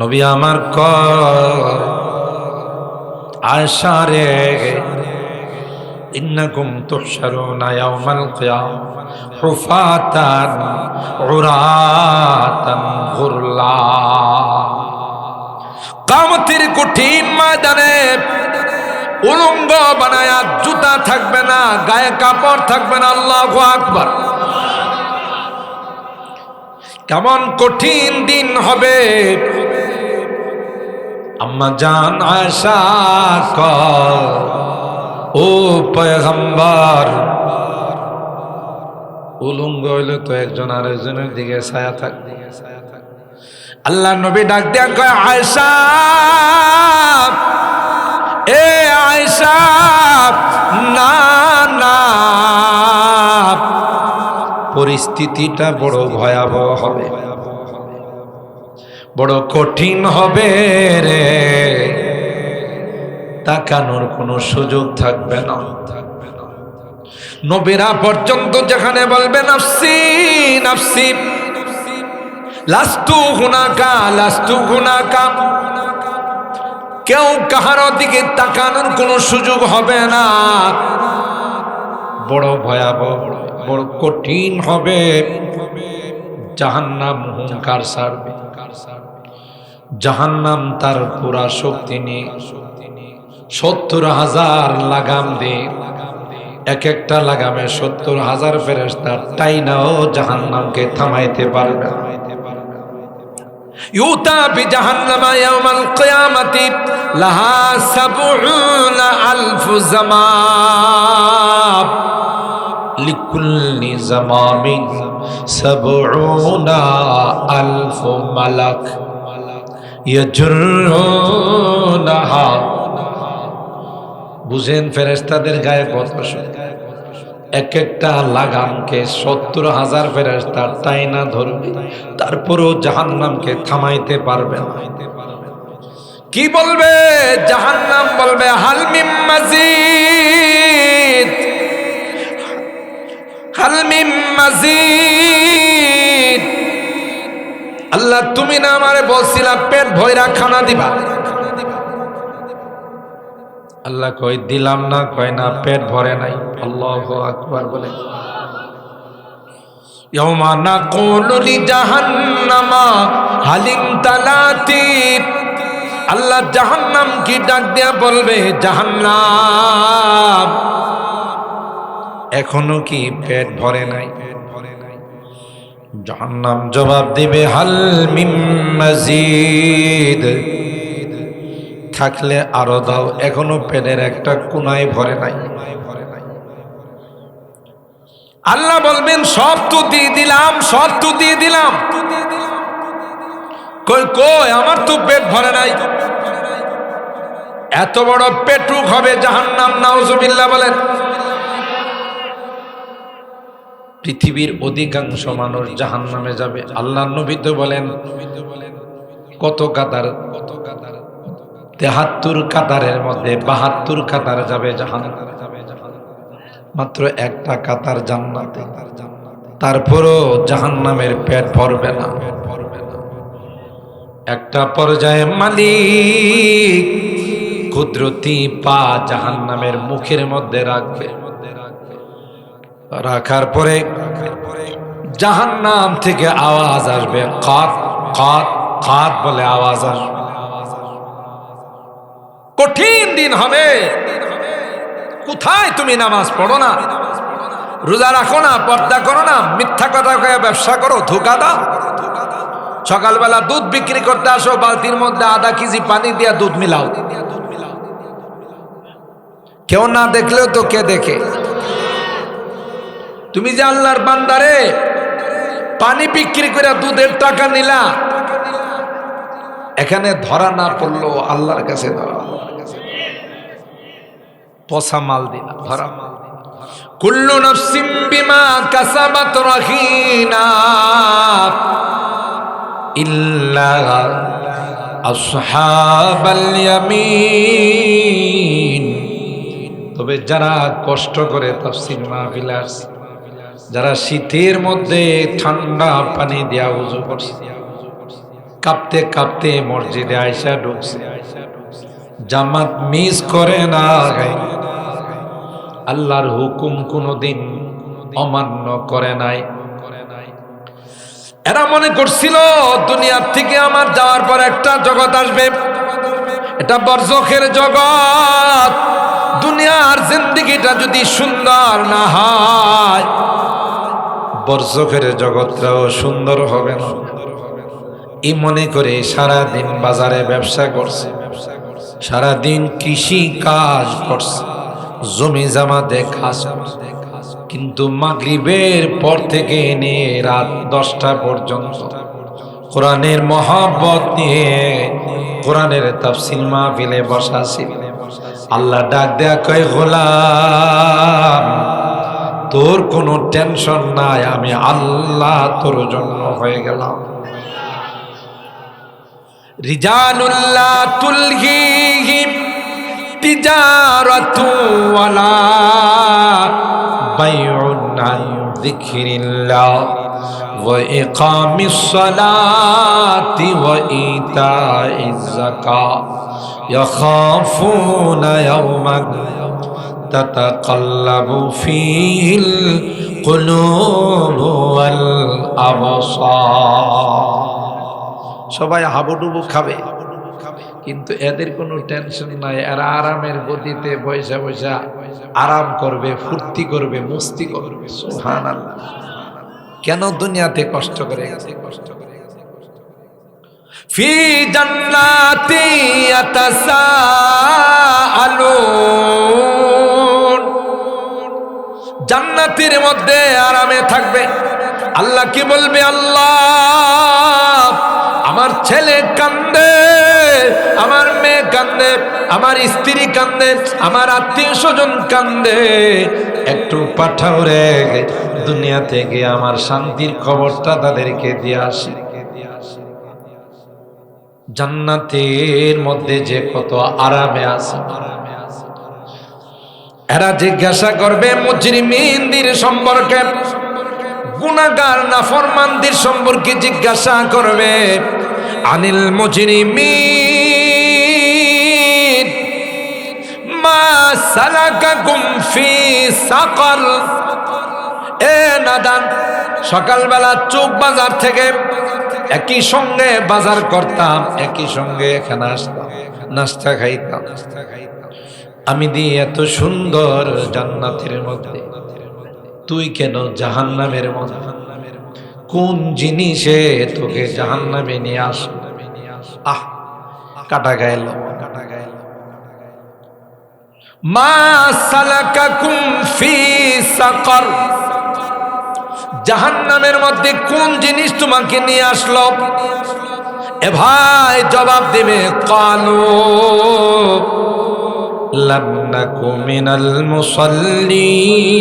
নবী আমার আয়েশা রে, ইন্নাকুম তুহশারুনা ইয়াওমাল কিয়ামah হুফাতান উরাতান গুরলা। কিয়ামতের কঠিন ময়দানে উলঙ্গ বানায়া, জুতা থাকবে না, গায়ে কাপড় থাকবে না। আল্লাহু আকবার! কেমন কঠিন দিন হবে। আম্মা জান আয়েশা কয়, ও পয়গম্বর, উলঙ্গ হইলে তো একজন আরেকজনের দিকে ছায়া থাকবে। আল্লাহ নবী ডাক দিয়া কয়, আয়েশা, এ আয়েশা, না না, পরিস্থিতিটা বড় ভয়াবহ হবে, বড় কঠিন হবে রে। তাকানোর কোনো সুযোগ থাকবে না। নবীরা পর্যন্ত যেখানে বলবে নাফসি নাফসি, লাস্তু হুনাকা লাস্তু হুনাকা, কেউ কাহারো দিকে তাকানোর কোনো সুযোগ হবে না। বড় ভয়াবহ, বড় কঠিন হবে। জাহান্নাম হুঙ্কার ছাড়বে। জাহান্নাম তার পুরা শক্তি নিয়ে 70,000 লাগাম দিয়ে, এক একটা লাগামে 70,000 ফেরেশতা টাইনাও জাহান্নামকে থামাইতে পারবে না। ইউতা বিজাহান্নামা ইয়াউমাল কিয়ামাতি লাহা 70,000 জামাম, লিকুল্লি জামামিন 70,000 মালাক ইয়াজরুনাহা। বুঝেন ফেরেশতাদের গায়ে কত শক্তি। এক একটা লাগামকে 70,000 ফেরেশতা টাইনা ধরবে, তারপরও জাহান্নামকে থামাইতে পারবে না। কি বলবে জাহান্নাম? বলবে হাল মিন মাজিদ, হাল মিন মাজিদ। আল্লাহ, তুমি না আমারে বলছিলা পেট ভইরা খানা দিবা, আল্লাহ কই দিলাম না, কয় না পেট ভরে নাই। আল্লাহু আকবার বলে। ইয়াউমা নাকুলু লিজাহান্নামা হালিম তালাতি, আল্লাহ জাহান্নাম কি ডাক দিয়া বলবে, জাহান্নাম এখনো কি পেট ভরে নাই? জাহান্নাম জবাব দিবে, হাল মিন মাজিদ, থাকলে আরো দাও, এখনো পেটের একটা কোনায় ভরে নাই। আল্লাহ বলবেন সব তো দিয়ে দিলাম, সব তো দিয়ে দিলাম, কই কই আমার তো পেট ভরে নাই। এত বড় পেটুক হবে জাহান্নাম, নাউজুবিল্লাহ বলেন। পৃথিবীর অধিকাংশ মানুষ জাহান্নামে যাবে। আল্লাহ নবী তো বলেন কত কাতার, ৭৩ কাতারের মধ্যে ৭২ কাতার যাবে জাহান্নামে, মাত্র একটা কাতার জান্নাতে। তারপরও জাহান্নামের পেট ভরবে না। একটা পর্যায়ে মালিক কুদরতি পা জাহান্নামের মুখের মধ্যে রাখবে, রাখার পরে জাহান্নাম থেকে আওয়াজ আসবে, কাত কাত কাত বলে আওয়াজ আসবে। কঠিন দিন হবে। কোথায় তুমি নামাজ পড়ো না, রোজা রাখো না, পর্দা করো না, মিথ্যা কথা কয়ে ব্যবসা করো, ধোঁকা দাও। সকালবেলা দুধ বিক্রি করতে আসো, বালতির মধ্যে আধা কেজি পানি দিয়া দুধ মিলাও। কেউ না দেখলেও তো কে দেখে? তুমি যে আল্লাহর বান্দারে পানি বিক্রি করে দুধের টাকা নিলা, এখানে ধরা না পড়লো আল্লাহর কাছে ধরা, পচা মাল দিলা, ধরা মাল। কুল্লু নাফসিম বিমা কাসাবাত রাহিনা ইল্লা আসহাবাল ইয়ামিন। তবে যারা কষ্ট করে তাফসীর মাহফিলে আসছে, যারা শীতের মধ্যে ঠান্ডা পানি দিয়া ওযু করছে, কাঁপতে কাঁপতে মসজিদে আয়েশা ঢুকছে, জামাত মিস করে না, আল্লাহর হুকুম কোনদিন অমান্য করে নাই। এরা মনে করছিল দুনিয়ার থেকে আমার যাওয়ার পর একটা জগৎ আসবে, এটা বরজখের জগৎ। দুনিয়ার জিন্দেগিটা যদি সুন্দর না হয়, বরজখের জগৎটাও সুন্দর হবে না। এই মনে করে সারাদিন বাজারে ব্যবসা করছে, সারাদিন কৃষি কাজ করছে, জমি জামা দেখা, কিন্তু মাগরিবের পর থেকে নিয়ে রাত 10টা পর্যন্ত কোরআনের মহব্বত নিয়ে কোরআনের তাফসীর মাহফিলে বসা ছিল। আল্লাহ ডাক দেয়া কয়, গোলাম তোর কোনো টেনশন নাই, আমি আল্লাহ তোর জন্য হয়ে গেলাম। রিজালুল্লাহ তুলহিহিম তিজারাতু ওয়ালা বাইউন আন যিকরিল্লাহ ওয়া ইকামিস সালাতি ওয়া ইতাইজ যাকাত ইয়াখাফুনা ইয়াওমান তাতাকাল্লাবু ফীহিল কুলুবু ওয়াল আবসার। সবাই হাবুডুবু খাবে, কিন্তু এদের কোনো টেনশন নাই। এরা আরামের গতিতে বৈশা বৈশা আরাম করবে, ফুর্তি করবে, মস্তি করবে। সুবহানাল্লাহ। কেন দুনিয়াতে কষ্ট করে? ফি জান্নাতি ইয়াতাসাআলুন, জান্নাতের মধ্যে আরামে থাকবে। আল্লাহ কি বলবে? আল্লাহ আমার ছেলে কান্দে, আমার মেয়ে কান্দে, আমার স্ত্রী কান্দে, আমার আত্মীয় স্বজন কান্দে, একটু পাঠাও রে, দুনিয়া থেকে আমার শান্তির খবরটা তাদেরকে দিয়ে আসি। জান্নাতের মধ্যে যে কত আরামে আছে। এরা জিজ্ঞাসা করবে মুজরিমিনদের সম্পর্কে, গুনাহগার নাফরমানদের সম্পর্কে জিজ্ঞাসা করবে। আনিল মুজরিমিন মা সালাকাকুম ফি সাকার। এ নাদান, সকালবেলা চোখ বাজার থেকে একই সঙ্গে বাজার করতাম, একই সঙ্গে এখানে আসতাম, নাস্তা খাইতাম। আমি দিয়ে এত সুন্দর জান্নাতের মধ্যে, তুই কেন জাহান্নামের মধ্যে? কোন জিনিসে তোকে জাহান্নামে নিয়ে আস? আহ, কাটা গেল। মা সালাকাকুম ফি সাকার, জাহান্নামের মধ্যে কোন জিনিস তোমাকে নিয়ে আসলো? এ ভাই জবাব দেবে, কালু লাম নাকু মিনাল মুসাল্লিন।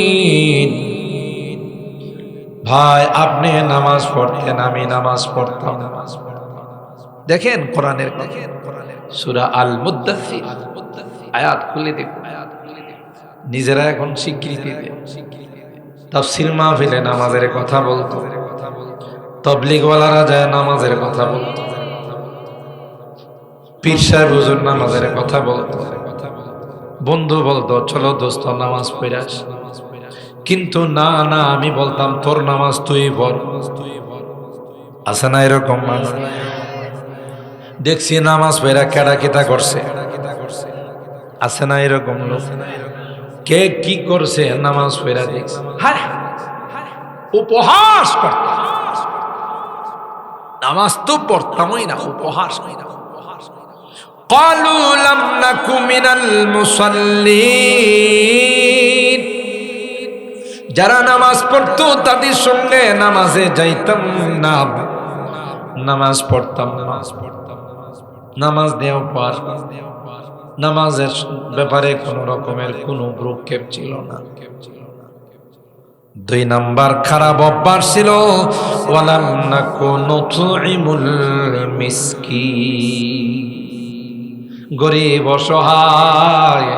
ভাই আপনি নামাজ পড়তেন, আমি নামাজ পড়তাম। দেখেন কোরআনের সূরা আল মুদ্দাসসির আয়াত খুলে দেখুন, নিজেরা এখন স্বীকৃতি দেন। তাফসীর মাহফিলে নামাজের কথা বলতো, তাবলীগওয়ালারা যায় নামাজের কথা বলতো, পীর সাহেব হুজুর নামাজের কথা বলতো, বন্ধু বলতো চলো দোস্ত নামাজ পড়ে আসি। কিন্তু না না, আমি বলতাম তোর নামাজ তুই পড়। আছে না এরকম মানুষ? দেখছি নামাজ পড়া কেডা কিতা করছে, আছে না এরকম লোক? কে কি করছে নামাজ পড়া দেখছে, হ্যাঁ উপহাস করতাম। নামাজ তো পড়তামই না, উপহাস করতাম। ক্বালু লাম নাকু মিনাল মুসাল্লিন, যারা নামাজ পড়তো তাদের সঙ্গে নামাজে যাইতাম না, নামাজ পড়তাম না। নামাজ দেওয়া পার, নামাজের ব্যাপারে কোন রকমের কোনো ভ্রুক্ষেপ ছিল না। 2 নাম্বার খারাপ অভ্যাস ছিল, ওয়ালাম নাকু নুতঈমুল মিসকিন, গরিব অসহায়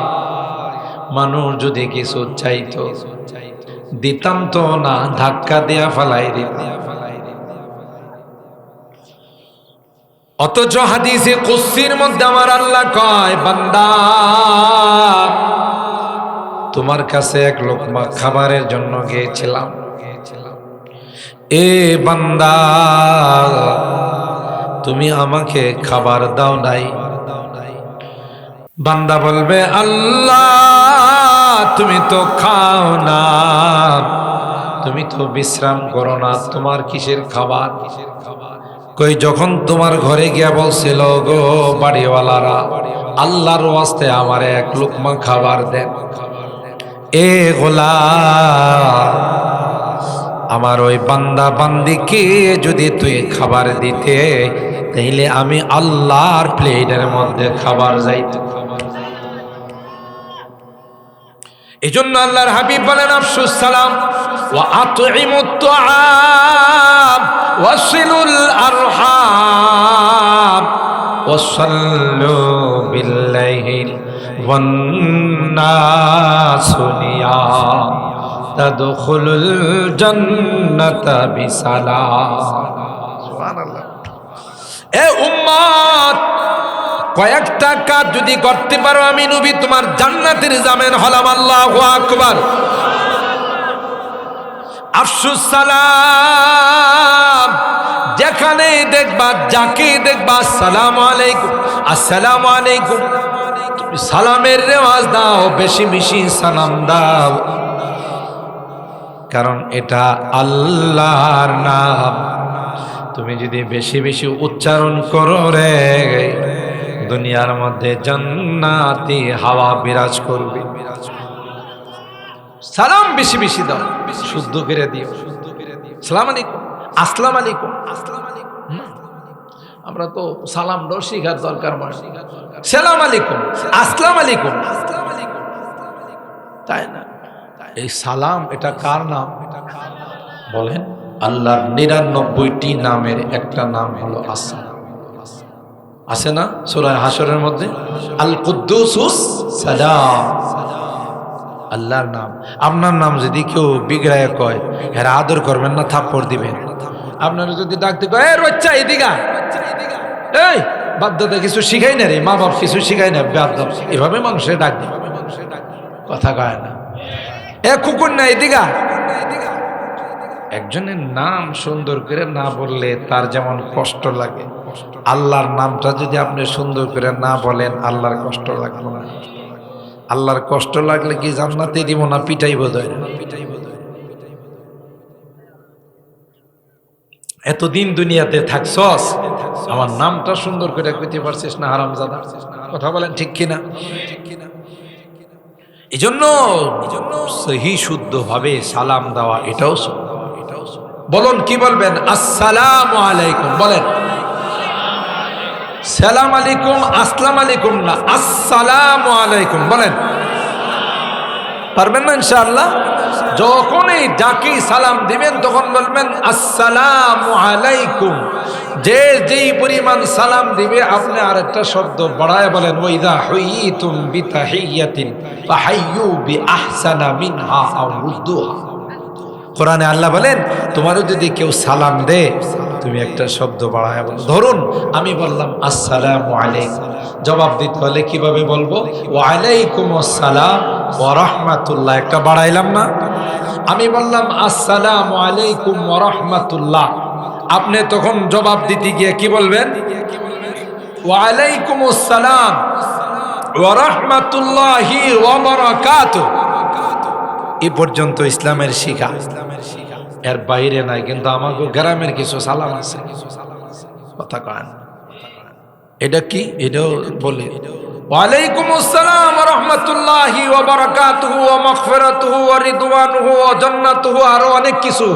মানুষ যদি কিছু চাইতো দিতাম তো না, ধাক্কা দেয়া ফালাই দিতাম। অথচ হাদিসে কুদসির মধ্যে আমার আল্লাহ কয়, বান্দা তোমার কাছে এক লোকমা খাবারের জন্য গিয়েছিলাম, এ বান্দা তুমি আমাকে খাবার দাও নাই। বান্দা বলবে, আল্লাহ তুমি তো খাও না, তুমি তো বিশ্রাম করো না, তোমার কিসের খাবার? কই যখন তোমার ঘরে গিয়া বলছিল গো বাড়িওয়ালারা আল্লাহর ওয়াস্তে আমারে এক লুকমা খাবার দেন, এ গোলাম আমার ওই বান্দা বান্দিকে যদি তুই খাবার দিতে, তাইলে আমি আল্লাহর প্লেটের মধ্যে খাবার যাইত। এজন্য আল্লাহর হাবিব বলেন, আফশুস সালাম ওয়া আতঈমুত তুআম ওয়াসিলুল আরহাম ওয়াসাল্লু বিল্লাইল ওয়ান নাসু নিয়াম তাদখুলুল জান্নাতা বিসালাম। সুবহানাল্লাহ। এ উম্মত, কয়েকটা কাজ যদি করতে পারো আমি নবী তোমার জান্নাতের জামিন হলাম। আল্লাহু আকবার। আফশুস সালাম, যেখানে দেখবা যাকে দেখবা আসসালামু আলাইকুম আসসালামু আলাইকুম, তুমি সালামের রেওয়াজ দাও, বেশি বেশি সালাম দাও, কারণ এটা আল্লাহর নাম। তুমি যদি বেশি বেশি উচ্চারণ করো রে, দুনিয়ার মধ্যে জান্নাতি হাওয়া বিরাজ করবে। সালাম বেশি বেশি দাও, শুদ্ধ করে দিও। সালাম আলাইকুম, আসসালামু আলাইকুম। আমরা তো সালাম দাও শিখার দরকার হয়। সালাম আলাইকুম, আসসালামু আলাইকুম, তাই না? এই সালাম এটা কার নাম বলেন? আল্লাহর 99টি নামের একটা নাম হলো আসসালাম। আছে না সূরা হাশরের মধ্যে? আল কুদ্দুসুস সালাম, আল্লাহর নাম। আপনার নাম যদি কেউ বিগড়ায় কয়, এরা আদর করবেন না, থাপ্পড় দিবেন। আপনারা যদি ডাকতে কয়, এ রচ্চা এদিকা, এই বাধ্যতা কিছু শিখাই না রে, মা বাপ কিছু শিখাই না, বাধ্য, এভাবে মানুষের ডাক দিবে। কথা কয় না। এ কুকুর না এদিকা, একজনের নাম সুন্দর করে না বললে তার যেমন কষ্ট লাগে, আল্লাহর নামটা যদি আপনি সুন্দর করে না বলেন আল্লাহর কষ্ট লাগবে না। আল্লাহর কষ্ট লাগলে কি জান্নাতে দিব না পিটাই বোধহয়। এতদিন দুনিয়াতে থাকছস, আমার নামটা সুন্দর করে কইতে পারছিস না হারামজাদা। কথা বলেন ঠিক কিনা? এই জন্য সহি শুদ্ধ ভাবে সালাম দেওয়া এটাও বলুন, কি বলবেন? আসসালামু আলাইকুম বলেন। সালাম আলাইকুম, আসসালাম আলাইকুম না, আসসালামু আলাইকুম বলেন। পারবেন না ইনশাআল্লাহ? যখনই যাকে সালাম দিবেন তখন বলবেন আসসালামু আলাইকুম। যে যেই পরিমাণ সালাম দিবে আপনি আরেকটা শব্দ বাড়ায় বলেন ওয়াইদা হুইতুম বিতাহিয়াতিন ফাহাইয়ু বিআহসানা মিনহা আও রুদ্দুহা। কোরআনে আল্লাহ বলেন তোমারও যদি কেউ সালাম দে তুমি একটা শব্দ বাড়ায় বলো। ধরুন আমি বললাম আসসালামু আলাইকুম, জবাব দিতে হলে কিভাবে বলবো? ওয়া আলাইকুমুস সালাম ওয়া রাহমাতুল্লাহ, একটা বাড়াইলাম না? আমি বললাম আসসালামু আলাইকুম ওয়া রাহমাতুল্লাহ, আপনি তখন জবাব দিতে গিয়ে কি বলবেন? ওয়া আলাইকুমুস সালাম ওয়া রাহমাতুল্লাহি ওয়া বারাকাতুহু। এই পর্যন্ত ইসলামের শিক্ষা, এর বাইরে নাই। কিন্তু আমাকে গ্রামের কিছু সালাম আছে, কথা কন এটা কি? এটাও বলে ওয়ালাইকুমুস সালাম ওয়া রাহমাতুল্লাহি ওয়া বারাকাতুহু ওয়া মাগফিরাতুহু ওয়া রিদওয়ানুহু ওয়া জান্নাতুহু, আরো অনেক কিছু।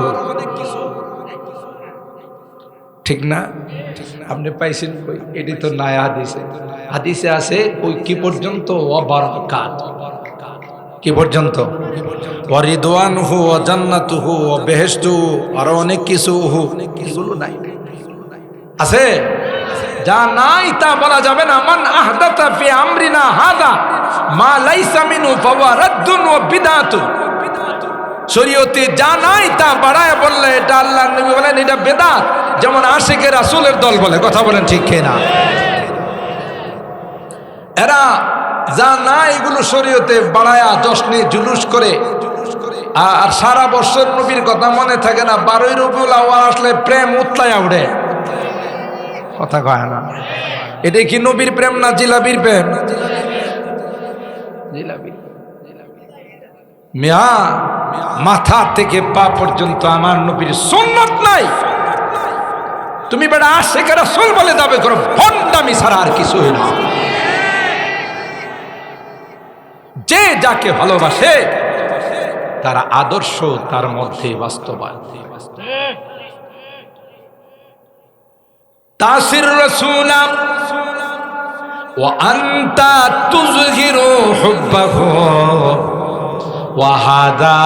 ঠিক না? আপনি পাইছেন কই? এটি তো নাই হাদিসে। হাদিসে আছে ওই কি পর্যন্ত? ওয়া বারাকাতুহু, কি পর্যন্ত? ওয়া রিদওয়ানুহু ওয়া জান্নাতুহু ওয়া বেহেশতুহু, আরো অনেক কিছু। এগুলো নাই, আছে? যা নাই তা বলা যাবে না। মান আহদাতা ফি আমরিনা হাদা মা লাইসা মিনহু ফাহুয়া রাদ্দুন ওয়া বিদআতুন। শরীয়তে যা নাই তা বাড়ায় বললে এটা আল্লাহর নবী বলেন এটা বেদাত। যেমন আশিকে রাসূলের দল বলে, কথা বলেন ঠিক কিনা? এরা যা না এগুলো শরীয়তে বাড়ায়া জশ্নে জুলুস করে, আর সারা বছর নবীর কথা মনে থাকে না। 12ই রবিউল আউয়াল আসলে প্রেম উতলায়া উঠে, কথা কয় না। এটা কি নবীর প্রেম না জিলাপির প্রেম? জিলাপি মিয়া, মাথা থেকে পা পর্যন্ত আমার নবীর সুন্নাত নাই। তুমি বেটা আশিকে রাসূল বলে দাবি করো, ভণ্ডামি ছাড়া আর কিছুই না। যে যাকে ভালোবাসে তার আদর্শ তার মধ্যে বাস্তবায়ন। তাসির রাসূলাম ওয়া আনতা তুযহিরু হুব্বাহু ওয়া হাদা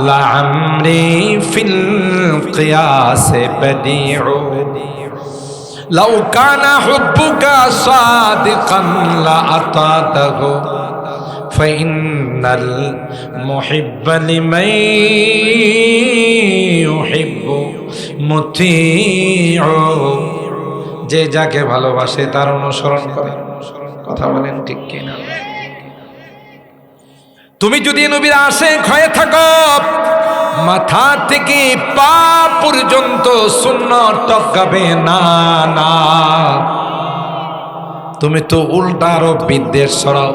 লা'amri ফিল কিয়াস বাদিউ লাউ কানা হুব্বুকা সাদিকান লা আতাতাহু فإن المحب لمن يحب مطيع। যে যাকে ভালোবাসে তার অনুসরণ করে, কথা বলেন ঠিক কিনা? তুমি যদি নবীর আশিক হয়ে থাকো, মাথা থেকে পা পর্যন্ত সুন্নাত টপকাবে না। না, তুমি তো উল্টা আরো বিদ্বেষ ছড়াও,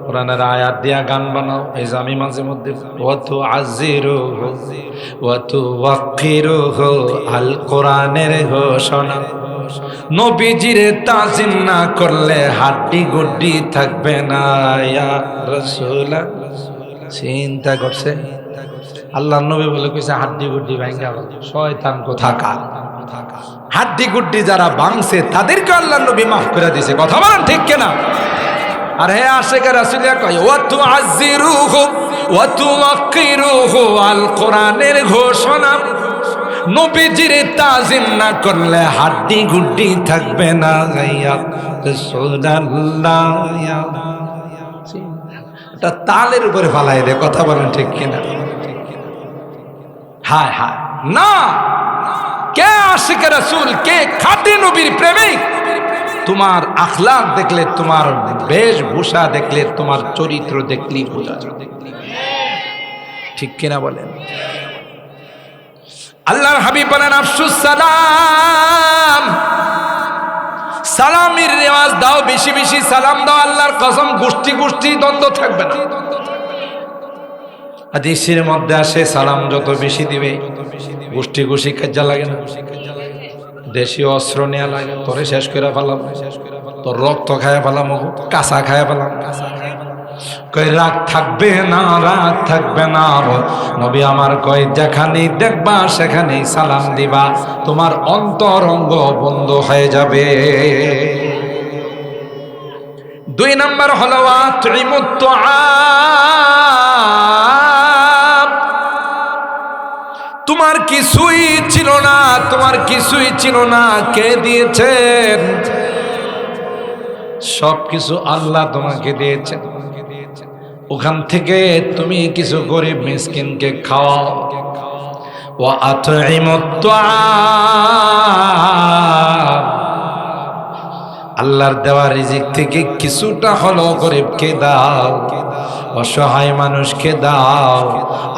কোরআনের আয়াত দিয়া গান বানাও। এই যে আমি মাঝে মধ্যে ওয়াতু আজিরুহু ওয়াতু ওয়াকিরুহু, আল কোরআনের ঘোষণা। নবীজির তাজিম না করলে হাড্ডি গুড্ডি থাকবে না। ইয়া রাসূলুল্লাহ, চিন্তা করছে আল্লাহর নবী বলে কইছে হাড্ডি গুড্ডি ভাঙা গেল। শয়তান কোথাকার, হাড্ডি গুড্ডি যারা ভাঙছে তাদেরকে আল্লাহর নবী মাফ করে দিয়েছে, কথা বলেন ঠিক কিনা? আর হে আশিকে রাসূলিয়া কয় ওয়া তুআযিরুহু ওয়া তুওয়াক্কিরুহু, আল কোরআনের ঘোষণা। নবীজির তাজিম না করলে হাড্ডি গুড্ডি থাকবে না। ইয়া রাসূলুল্লাহ, এটা তালের উপরে ফালাই দে, কথা বলেন ঠিক কিনা? হায় হায়, না। কে আশিকে রাসূল, কে খাঁটি নবীর প্রেমিক? তোমার আখলাক দেখলে, তোমার বেশভূষা দেখলে, তোমার চরিত্র দেখলেই বোঝা যায়। ঠিক কিনা বলেন? আল্লাহর হাবিব বলেন আফসুস সালাম, সালামের রেওয়াজ দাও, বেশি বেশি সালাম দাও। আল্লাহর কসম গোষ্ঠী গোষ্ঠী দ্বন্দ্ব থাকবে না। হাদিসের মধ্যে আসে সালাম যত বেশি দিবে গোষ্ঠী গোষ্ঠী কাজা লাগে না, দেশীয় অস্ত্র নেওয়া লাগে, তোরে শেষ করে ফেলাম, তোর রক্ত খায় ফেলাম, কাঁচা খায় ফেলাম। কই রাগ থাকবে না, রাগ থাকবে না। নবী আমার কয় যেখানে দেখবা সেখানেই সালাম দিবা, তোমার অন্তরঙ্গ বন্ধ হয়ে যাবে। 2 নম্বর হলো আতইমুত তুআম। তোমার কিছুই ছিল না, তোমার কিছুই ছিল না, কে দিয়েছেন? সবকিছু আল্লাহ তোমাকে দিয়েছেন। ওখান থেকে তুমি কিছু গরিব মিসকিনকে খাওয়াও। ওয়া আতইমুত তুআম, আল্লাহর দেওয়া রিজিক থেকে কিছুটা হলো গরিবকে দাও, অসহায় মানুষকে দাও।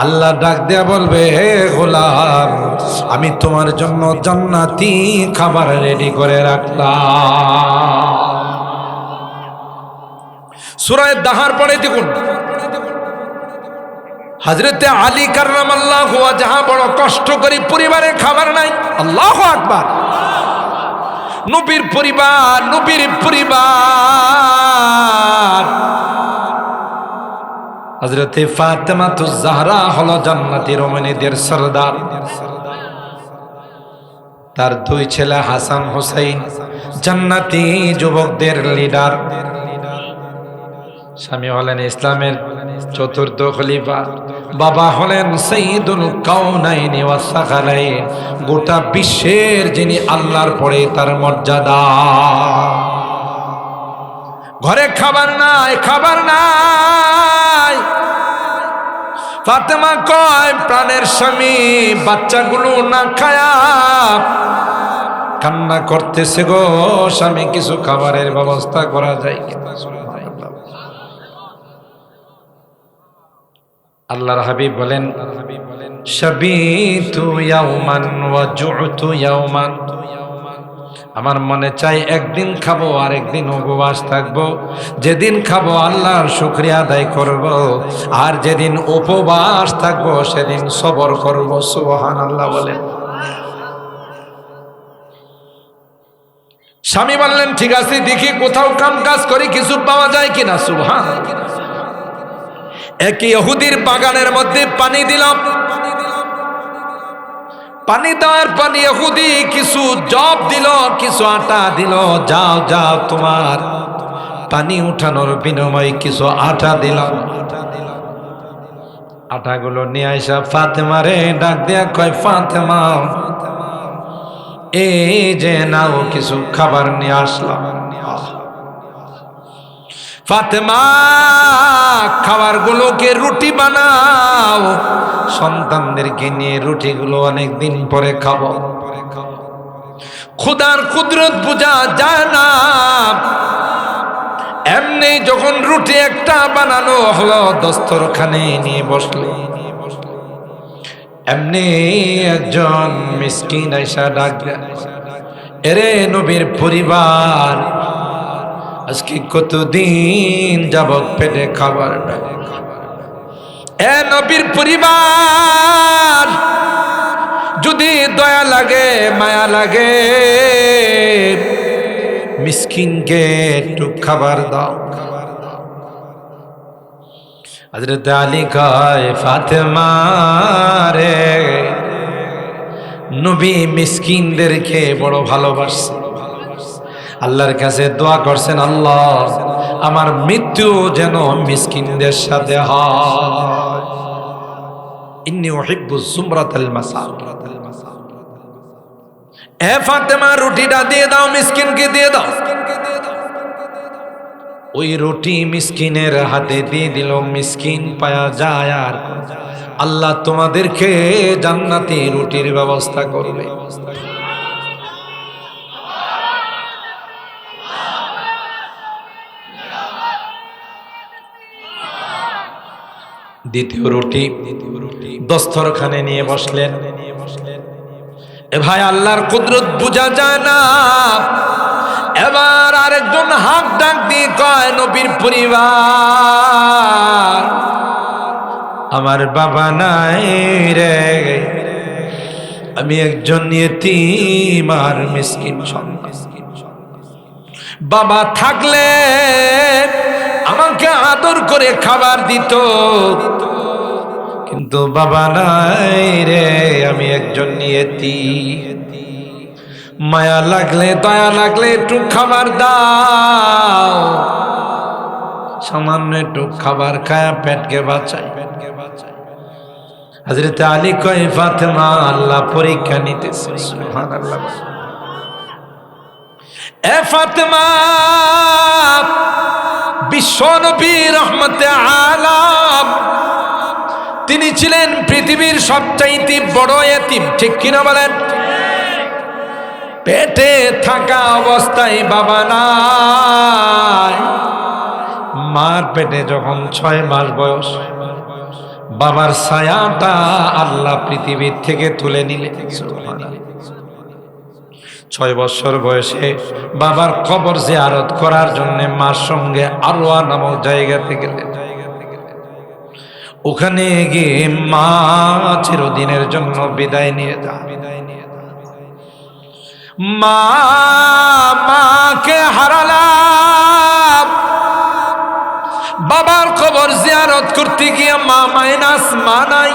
আল্লাহ ডাক দেয়া বলবে, হে গোলাম, আমি তোমার জন্য জান্নাতি খাবার রেডি করে রাখলাম। সূরা দাহার পড়ে দেখুন, হযরতে আলী কাররামাল্লাহু ওয়াজহা বড় কষ্ট করে, পরিবারে খাবার নাই। আল্লাহু আকবার। নবীর পরিবার, নবীর পরিবার। হযরতে ফাতেমাতুজ জাহরা হলো জান্নাতি রমণীদের সরদার। তার 2 ছেলে হাসান হুসাইন জান্নাতি যুবকদের লিডার। স্বামী হলেন ইসলামের 4র্থ খলিফা, বাবা হলেন সাইয়্যিদুল কাউনাইন ওয়াস সাখালাইন, গোটা বিশ্বের যিনি আল্লাহর পরে তার মর্যাদা। ঘরে খাবার নাই, খাবার নাই। ফাতেমা কয়, প্রাণের স্বামী বাচ্চাগুলো না খায়া কান্না করতেছে গো, স্বামী কিছু খাবারের ব্যবস্থা করা যায় কিনা? আল্লাহর হাবিব বলেন, শাবিতু ইয়াওমান ওয়া জু'তু ইয়াওমান, আমার মনে চাই একদিন খাবো আর একদিন উপবাস থাকবো। যেদিন খাবো আল্লাহর শুকরিয়া আদায় করব, আর যেদিন উপবাস থাকবো সেদিন সবর করব। সুবহানাল্লাহ বলেন। স্বামী বললেন, ঠিক আছে, দেখি কোথাও কাম কাজ করি কিছু পাওয়া যায় কিনা। সুবহানাল্লাহ। এক ইহুদির বাগানের মধ্যে পানি দিলাম, পানি দেওয়ার পর ইহুদি কিছু জব দিল, কিছু আটা দিল। যাও যাও, তোমার পানি উঠানোর বিনিময়ে কিছু আটা দিলাম। আটাগুলো নিয়ে আইসা ফাতেমারে ডাক দেয়া কয়, ফাতেমা, এই যে নাও কিছু খাবার নিয়ে আসলাম। ফাতেমা, খাবারগুলোকে রুটি বানাও, সন্তানদেরকে নিয়ে রুটিগুলো অনেকদিন পরে খাবো। খুদার কুদরত বোঝা যায় না। এমনি যখন রুটি একটা বানানো হলো, দস্তরখানে নিয়ে বসলো, এমনি একজন মিসকিন আইসা ডাক দেয়, এরে নবীর পরিবার, আজকে কতদিন যাবত পেটে খাবার নাই। এ নবীর পরিবার, যদি দয়া লাগে, মায়া লাগে, মিসকিনকে একটু খাবার দাও। হযরত আলী কয়, ফাতেমা রে, নবী মিসকিনদেরকে বড় ভালোবাসে। আল্লাহর কাছে দোয়া করছেন, আল্লাহ আমার মৃত্যু যেন মিসকিনদের সাথে হয়। ইন্নী উহিব্বুজ যুমরাতাল মাসাকিন। এ ফাতেমা, রুটিটা দিয়ে দাও, মিসকিনকে দিয়ে দাও। ওই রুটি মিসকিনের হাতে দিয়ে দিল। মিসকিন পায়া যায়, আর আল্লাহ তোমাদেরকে জান্নাতি রুটির ব্যবস্থা করবে। দ্বিতীয় রুটি দস্তরখানে নিয়ে বসলেন। এ ভাই, আল্লাহর কুদরত বুঝা যায় না। এবার আরেকজন হাত ডাক দিয়ে কয়, নবীর পরিবার, আমার বাবা নাই রে, আমি একজন ইতিম আর মিসকিন সন্তান। বাবা থাকলে আমাকে আদর করে খাবার দিত, কিন্তু বাবা নাই রে, আমি একজন ইতিম। মায়া লাগলে দয়া লাগলে একটু খাবার দাও। সামান্য একটু খাবার খায়া পেটকে বাঁচাই। হযরত আলী কয়, ফাতেমা, আল্লাহ পরীক্ষা নিতেছে। সুবহানাল্লাহ। এ ফাতেমা, বিশ্বনবী রহমতে আলাম, তিনি ছিলেন পৃথিবীর সবচাইতে বড় এতিম, ঠিক কিনা বলেন? পেটে থাকা অবস্থায় বাবা নাই। মার পেটে যখন 6 মাস বয়স, বাবার ছায়াটা আল্লাহ পৃথিবীর থেকে তুলে নিলেন। 6 বছর বয়সে বাবার কবর জিয়ারত করার জন্য মার সঙ্গে আরওয়া নামক জায়গাতে গেলেন। ওখানে গিয়ে মা চিরদিনের জন্য বিদায় নিয়ে যায়। মাকে হারালাম। বাবার কবর জিয়ারত করতে গিয়ে মা মাইনাস মা নাই।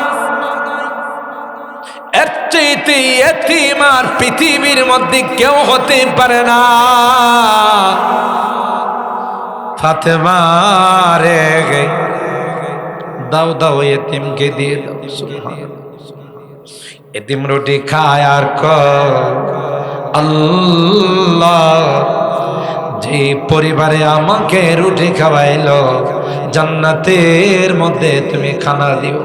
এর চাইতে এতিম আর পৃথিবীর মধ্যে কেউ হতে পারে না। ফাতেমা রে, দাও দাও, এতিমকে দিয়ে দাও। এতিম রুটি খায় আর আল্লাহ, যে পরিবারে আমাকে রুটি খাওয়াইলো, জান্নাতের মধ্যে তুমি খানা দিও।